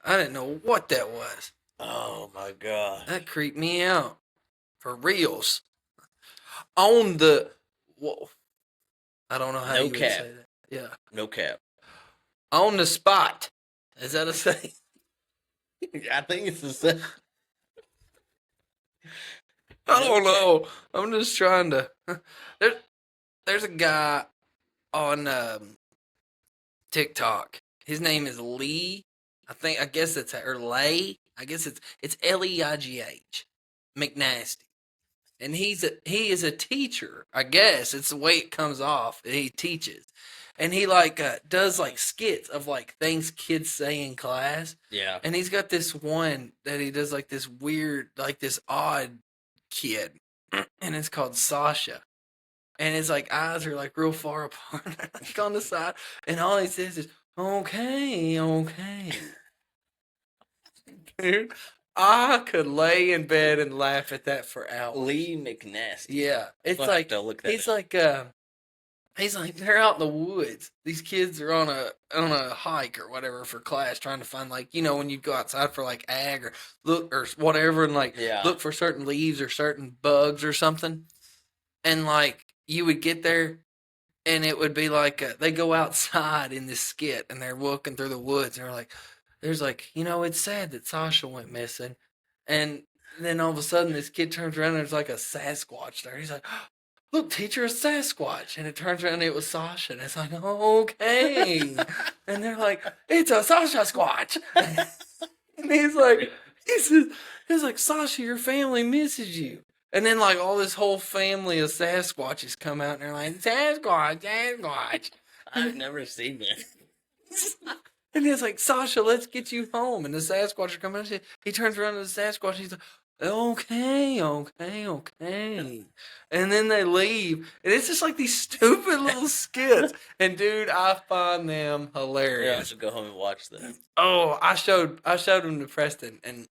I didn't know what that was. Oh my god. That creeped me out. For reals. On the. Whoa. I don't know how No you would cap. say that. Yeah. No cap. On the spot. Is that a saying? I think it's the same. I don't know. I'm just trying to. There's a guy on TikTok. His name is Lee. I guess it's or Lay. I guess it's Leigh McNasty, and he is a teacher. I guess it's the way it comes off. He teaches, and he like does like skits of like things kids say in class. Yeah. And he's got this one that he does like this weird, like this odd kid, and it's called Sasha. And his like eyes are like real far apart like on the side, and all he says is okay, okay. Dude, I could lay in bed and laugh at that for hours. Lee McNasty. Yeah, it's I'll have like to look that he's up. like he's like they're out in the woods. These kids are on a hike or whatever for class, trying to find like when you go outside for like ag or look or whatever, and like Yeah. look for certain leaves or certain bugs or something, and like you would get there. And it would be like they go outside in this skit, and they're walking through the woods, and they're like, "There's like, it's sad that Sasha went missing," and then all of a sudden, this kid turns around, and there's like a Sasquatch there. He's like, "Look, teacher, a Sasquatch," and it turns around, and it was Sasha, and it's like, "Okay," and they're like, "It's a Sasha Squatch," and he's like, "Sasha, your family misses you." And then, like, all this whole family of Sasquatches come out, and they're like, Sasquatch, Sasquatch. I've never seen that. And it's like, Sasha, let's get you home. And the Sasquatch are coming out. He turns around to the Sasquatch, and he's like, okay, okay, okay. And then they leave. And it's just like these stupid little skits. And, dude, I find them Yeah, I hilarious. should go home and watch that. Oh, I showed them to Preston, and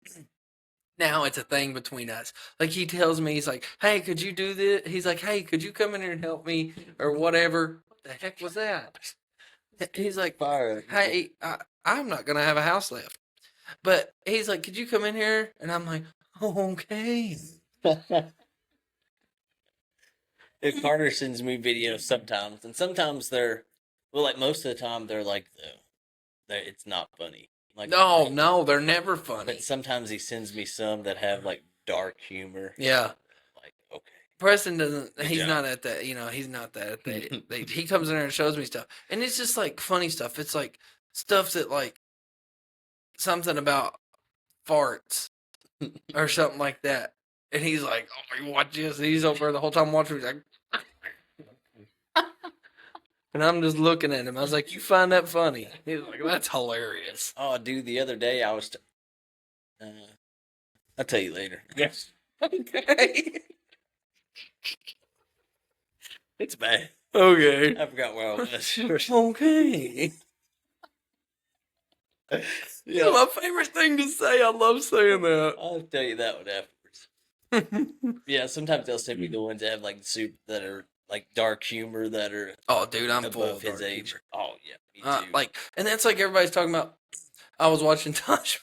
now it's a thing between us. Like, he tells me, he's like, hey, could you do this? He's like, hey, could you come in here and help me or whatever? What the heck was that? He's like, Fire. hey, I'm not going to have a house left. But he's like, could you come in here? And I'm like, oh, okay. If Carter sends me videos sometimes, and sometimes they're, well, like most of the time they're like, it's not funny. Like No, they're never funny. But sometimes he sends me some that have like dark humor. Yeah. Like, okay. Preston doesn't, Good he's job. not at that, he's not that at that. He comes in there and shows me stuff. And it's just like funny stuff. It's like stuff that like something about farts or something like that. And he's like, oh, you watch this. And he's over there the whole time watching. He's like, and I'm just looking at him. I was like, you find that funny? He's like, that's hilarious. Oh, dude, the other day I was, I'll tell you later. Yes. Okay. It's bad. Okay. I forgot where I was. Okay. Yeah. My favorite thing to say. I love saying that. I'll tell you that one afterwards. Yeah, sometimes they'll send me the ones that have like soup that are like dark humor that are Oh, dude, I'm full above of his dark age. humor. Oh yeah, me too. Like, and that's like everybody's talking about. I was watching Tosh,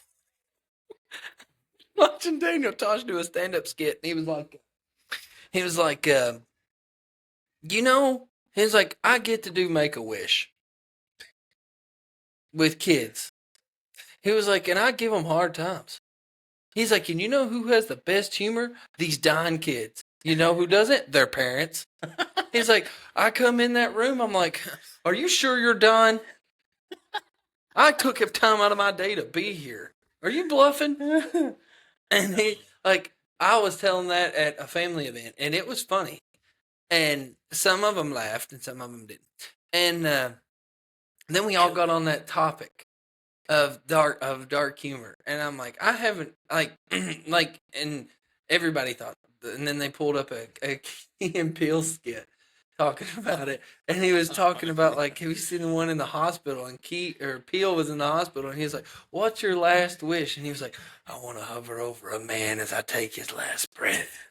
watching Daniel Tosh do a stand-up skit, and he was like, he's like, I get to do Make-A-Wish with kids. He was like, and I give them hard times. He's like, and you know who has the best humor? These dying kids. You know who does it? Their parents. He's like, I come in that room, I'm like, are you sure you're done? I took time out of my day to be here. Are you bluffing? And he, like, I was telling that at a family event, and it was funny. And some of them laughed, and some of them didn't. And then we all got on that topic of dark humor, and I'm like, I haven't like and everybody thought, and then they pulled up a Key and Peele skit talking about it, and he was talking about like, have you seen the one in the hospital? And Peel was in the hospital, and he was like, "What's your last wish?" And he was like, "I want to hover over a man as I take his last breath."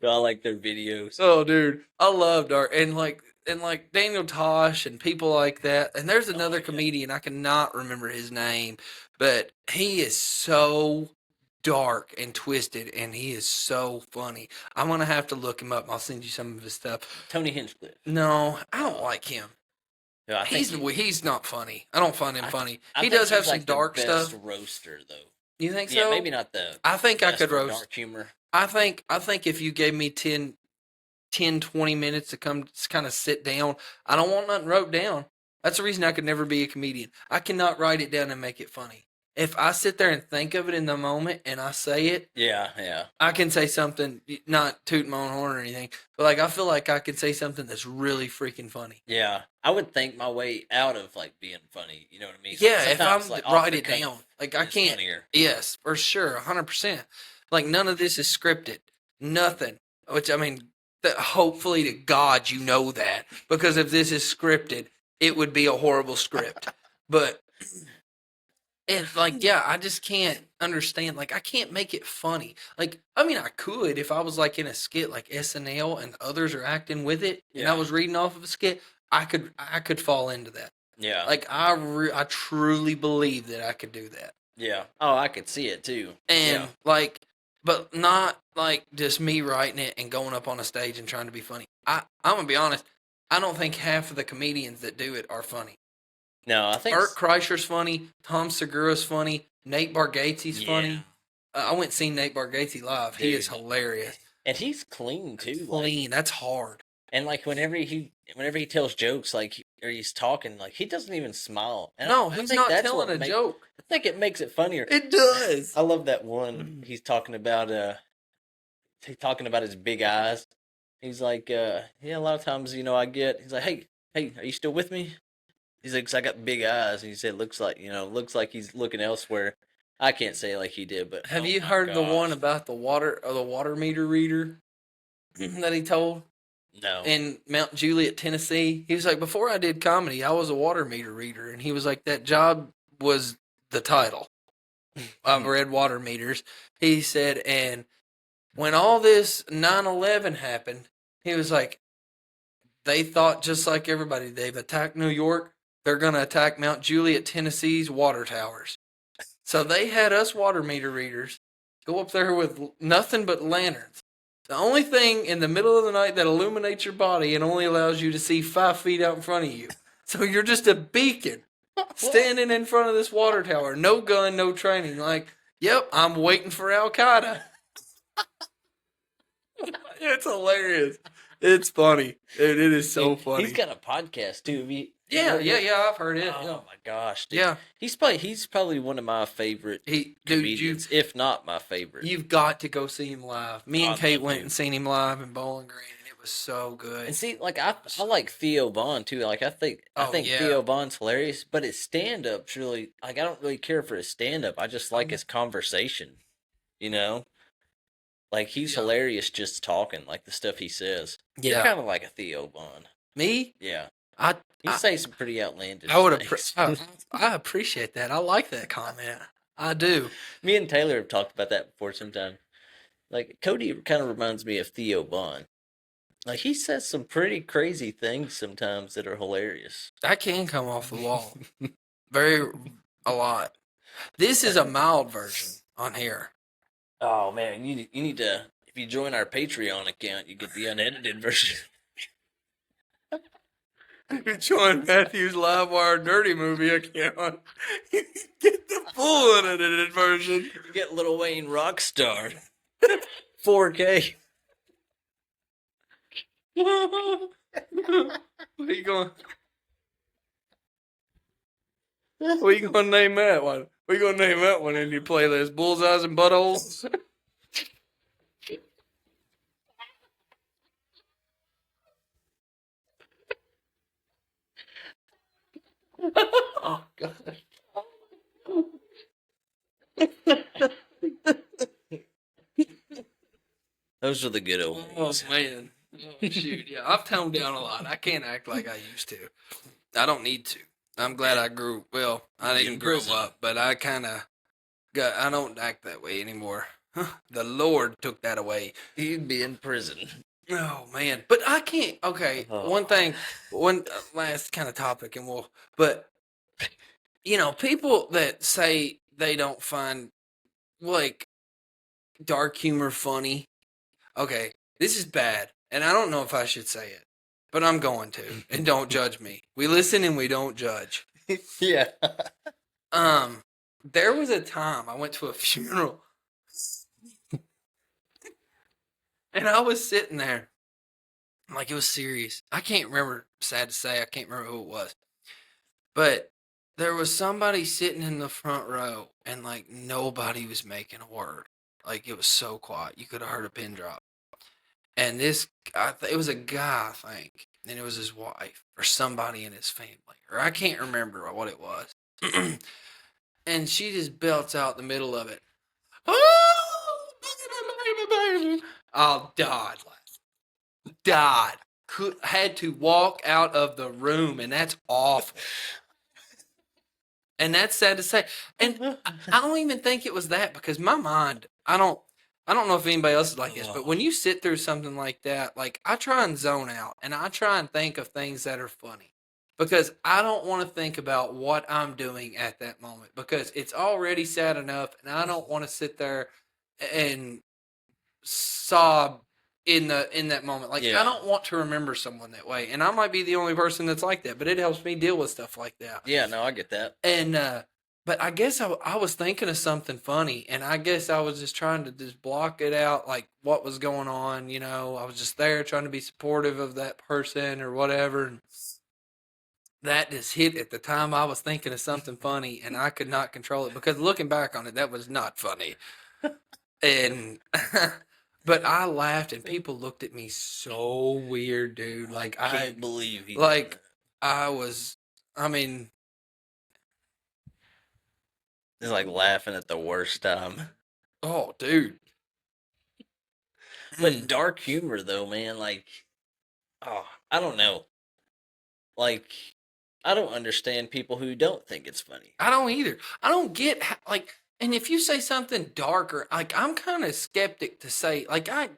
I like their videos. Oh, dude, I loved art and like Daniel Tosh and people like that. And there's another comedian I cannot remember his name, but he is so dark and twisted, and he is so funny. I'm gonna have to look him up. I'll send you some of his stuff. Tony Hinchcliffe. No, I don't like him. No, I think He's not funny. I don't find him funny. I He think does have he's some like the dark best stuff. roaster though. You think Yeah, so? maybe not the I think I best could for roast. dark humor. I think if you gave me 10, 20 minutes to come kind of sit down, I don't want nothing wrote down. That's the reason I could never be a comedian. I cannot write it down and make it funny. If I sit there and think of it in the moment and I say it, Yeah. I can say something, not toot my own horn or anything, but like I feel like I could say something that's really freaking funny. Yeah. I would think my way out of like being funny. You know what I mean? Yeah, if Sometimes, I'm like, off write the it cuff down, like I is can't. funnier. Yes, for sure, 100%. Like none of this is scripted, nothing. Which I mean, hopefully to God you know that, because if this is scripted, it would be a horrible script. But it's like, yeah, I just can't understand. Like, I can't make it funny. Like, I mean, I could if I was like in a skit like SNL and others are acting with it, and I Yeah. was reading off of a skit. I could fall into that. Yeah. Like, I truly believe that I could do that. Yeah. Oh, I could see it too. And Yeah. like, but not like just me writing it and going up on a stage and trying to be funny. I'm gonna be honest. I don't think half of the comedians that do it are funny. No, I think Bert Kreischer's funny. Tom Segura's funny. Nate Bargatze's funny. I went and seen Nate Bargatze live. He is Dude. hilarious. And he's clean too. Like, Clean. That's hard. and like whenever he tells jokes, like or he's talking, like he doesn't even smile. And No, I he's think not that's telling what a joke. I think it makes it funnier. It does. I love that one. He's talking about his big eyes. He's like, yeah, a lot of times, he's like, hey, are you still with me? He's like, 'cause I got big eyes. And he said, looks like he's looking elsewhere. I can't say like he did, but Have oh you my heard the one gosh. about the water meter reader that he told No. in Mount Juliet, Tennessee? He was like, before I did comedy, I was a water meter reader, and he was like, that job was the title. I've read water meters. He said, and when all this 9/11 happened, he was like, they thought just like everybody, they've attacked New York, they're going to attack Mount Juliet, Tennessee's water towers. So they had us water meter readers go up there with nothing but lanterns. The only thing in the middle of the night that illuminates your body and only allows you to see 5 feet out in front of you. So you're just a beacon standing in front of this water tower. No gun, no training. Like, yep, I'm waiting for Al Qaeda. It's hilarious. It's funny. It is so Dude, funny. He's got a podcast too. Yeah, I've heard it. Oh Yeah. my gosh, dude. Yeah. He's probably one of my favorite Dude, comedians, if not my favorite. you've got to go see him live. Me and I'd Kate love went to. and seen him live in Bowling Green, and it was so good. And see, like I like Theo Vaughn too. Like I think yeah. Theo Vaughn's hilarious, but his stand up's really like I don't really care for his stand up. I just like his conversation. You know? Like he's hilarious just talking, like the stuff he says. You're Yeah. kind of like a Theo Vaughn. Me? Yeah. I You say some pretty outlandish I would things. I appreciate that. I like that comment. I do. Me and Taylor have talked about that before sometime. Like Cody kind of reminds me of Theo Vaughn. Like he says some pretty crazy things sometimes that are hilarious. I can come off the wall. A lot. This is a mild version on here. Oh man, you need to if you join our Patreon account, you get the unedited version. If you join Matthew's Livewire Dirty Movie account, you get the full unedited version. You get Lil Wayne Rockstar. 4K. What are you going? What are you going to name that one? What are you going to name that one in your playlist? Bullseyes and buttholes. Oh God. Those are the good old Oh days. man. Oh, shoot, yeah, I've toned down a lot. I can't act like I used to. I don't need to. I'm glad I grew. Well, I Be didn't in grow prison. up, but I kind of got. I don't act that way anymore. The Lord took that away. He'd be in prison. Oh man, but I can't. Okay, one Oh. thing, one last kind of topic, and we'll. But people that say they don't find like dark humor funny. Okay, this is bad, and I don't know if I should say it, but I'm going to, and don't judge me. We listen and we don't judge. Yeah. There was a time I went to a funeral, and I was sitting there, like it was serious. I can't remember. Sad to say, I can't remember who it was, but there was somebody sitting in the front row, and like nobody was making a word. Like it was so quiet, you could have heard a pin drop. And it was a guy, I think, and it was his wife or somebody in his family, or I can't remember what it was. And she just belts out the middle of it. Oh, baby. Oh, died. Had to walk out of the room, and that's awful. And that's sad to say. And I don't even think it was that, because my mind, I don't know if anybody else is like this, but when you sit through something like that, like I try and zone out, and I try and think of things that are funny, because I don't want to think about what I'm doing at that moment, because it's already sad enough, and I don't want to sit there and sob in that moment. Like I don't want to remember someone that way, and I might be the only person that's like that, but it helps me deal with stuff like that. Yeah, no, I get that. And but I guess I was thinking of something funny, and I guess I was just trying to just block it out, like what was going on. I was just there trying to be supportive of that person or whatever. And that just hit at the time I was thinking of something funny, and I could not control it, because looking back on it, that was not funny. And but I laughed, and people looked at me so weird, dude. Like I can't believe he like did I was. I mean, that. It's like laughing at the worst time. oh, dude. But dark humor, though, man, like, oh, I don't know. Like, I don't understand people who don't think it's funny. I don't either. I don't get like, and if you say something darker, like I'm kind of skeptic to say, like I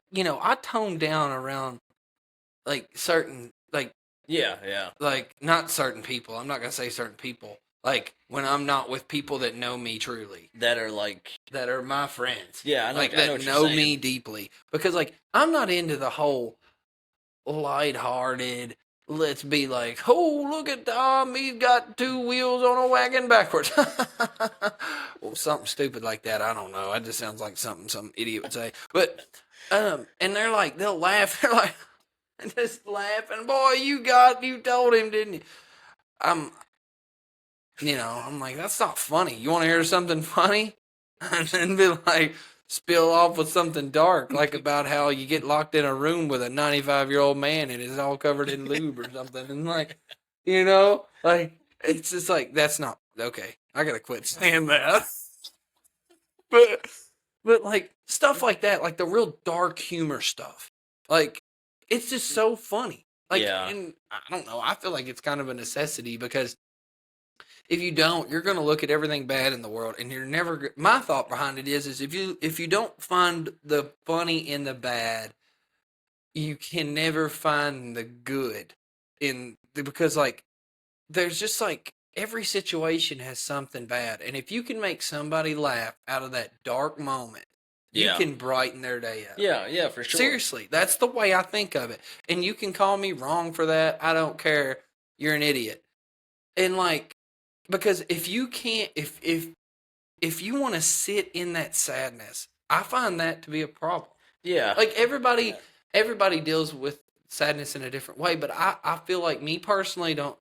tone down around like certain Yeah. like not certain people. I'm not gonna say certain people. Like when I'm not with people that know me truly, That are like, that are my friends. yeah, I know, Like I know that what you're know saying. me deeply, because like I'm not into the whole lighthearted. Let's be like, oh, look at Tom. He's got two wheels on a wagon backwards. Well, something stupid like that. I don't know. That just sounds like something some idiot would say. But, and they're like, they'll laugh. They're like, just laughing. Boy, you told him, didn't you? I'm, I'm like, that's not funny. You want to hear something funny? And then be like, spill off with something dark, like about how you get locked in a room with a 95-year-old man and it's all covered in lube or something. And like, like it's just like, that's not okay. I gotta quit saying that. but but like stuff like that, like the real dark humor stuff, like it's just so funny. Like, Yeah. and I don't know. I feel like it's kind of a necessity, because if you don't, you're going to look at everything bad in the world, and you're never. My thought behind it is if you don't find the funny in the bad, you can never find the good because like there's just like every situation has something bad, and if you can make somebody laugh out of that dark moment, you Yeah. can brighten their day up. Yeah, for sure. Seriously, that's the way I think of it, and you can call me wrong for that. I don't care. You're an idiot, and like. Because if you can't, if you want to sit in that sadness, I find that to be a problem. Yeah. Like everybody deals with sadness in a different way, but I feel like me personally don't,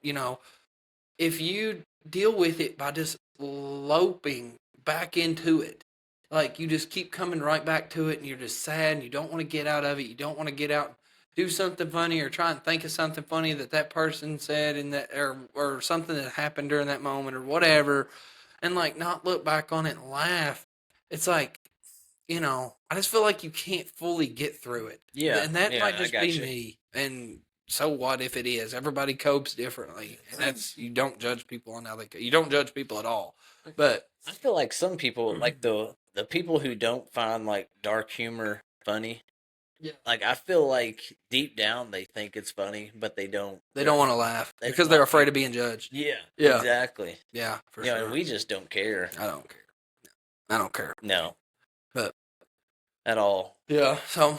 if you deal with it by just loping back into it, like you just keep coming right back to it, and you're just sad and you don't want to get out of it. You don't want to get out, do something funny, or try and think of something funny that person said in that, or something that happened during that moment or whatever, and like not look back on it and laugh. It's like I just feel like you can't fully get through it. And that might I just got be you. me. And so what if it is? Everybody copes differently. And that's, you don't judge people on how they cope. You don't judge people at all. But I feel like some people, like the people who don't find like dark humor funny, yeah, like I feel like deep down they think it's funny, but they don't. they don't want to laugh They because don't they're want afraid people. of being judged. Yeah, Yeah. exactly. Yeah, for And sure. we just don't care. I don't care. I don't care. No, But at all. yeah, so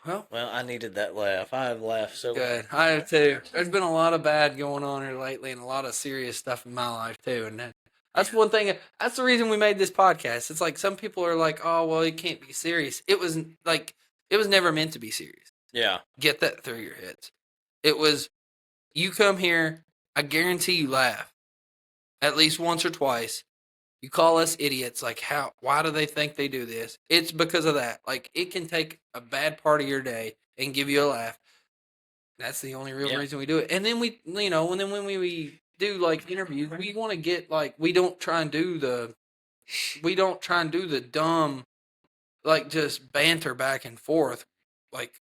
Well, I needed that laugh. I have laughed so good. hard. I have too. There's been a lot of bad going on here lately, and a lot of serious stuff in my life too. And that's one thing. That's the reason we made this podcast. It's like some people are like, "Oh, well, it can't be serious." It was like it was never meant to be serious. Yeah. Get that through your heads. It was. You come here, I guarantee you laugh at least once or twice. You call us idiots. Like, how? Why do they think they do this? It's because of that. Like, it can take a bad part of your day and give you a laugh. That's the only real reason we do it. And then and then when we do like interviews, we want to get like, we don't try and do the dumb, like just banter back and forth. Like,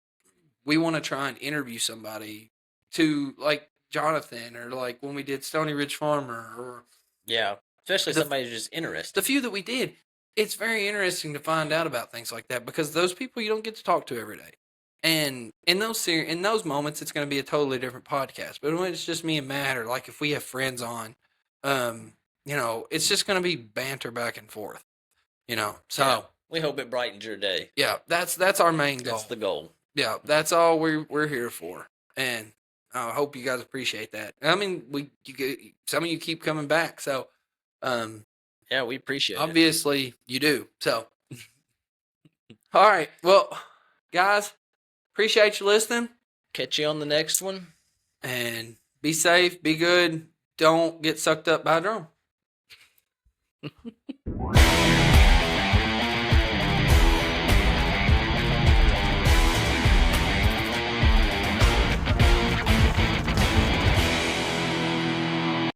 we want to try and interview somebody to like Jonathan, or like when we did Stony Ridge Farmer, or Yeah. Especially somebody who's just interested. the few that we did. It's very interesting to find out about things like that because those people you don't get to talk to every day. And in those moments, it's going to be a totally different podcast. But when it's just me and Matt, or like if we have friends on, it's just going to be banter back and forth. So we hope it brightens your day. yeah, that's our main goal. That's the goal. Yeah, that's all we're here for, and I hope you guys appreciate that. I mean, some of you keep coming back, so yeah, we appreciate it. Obviously, you do. So, all right, well, guys, appreciate you listening. Catch you on the next one, and be safe, be good. Don't get sucked up by a drone.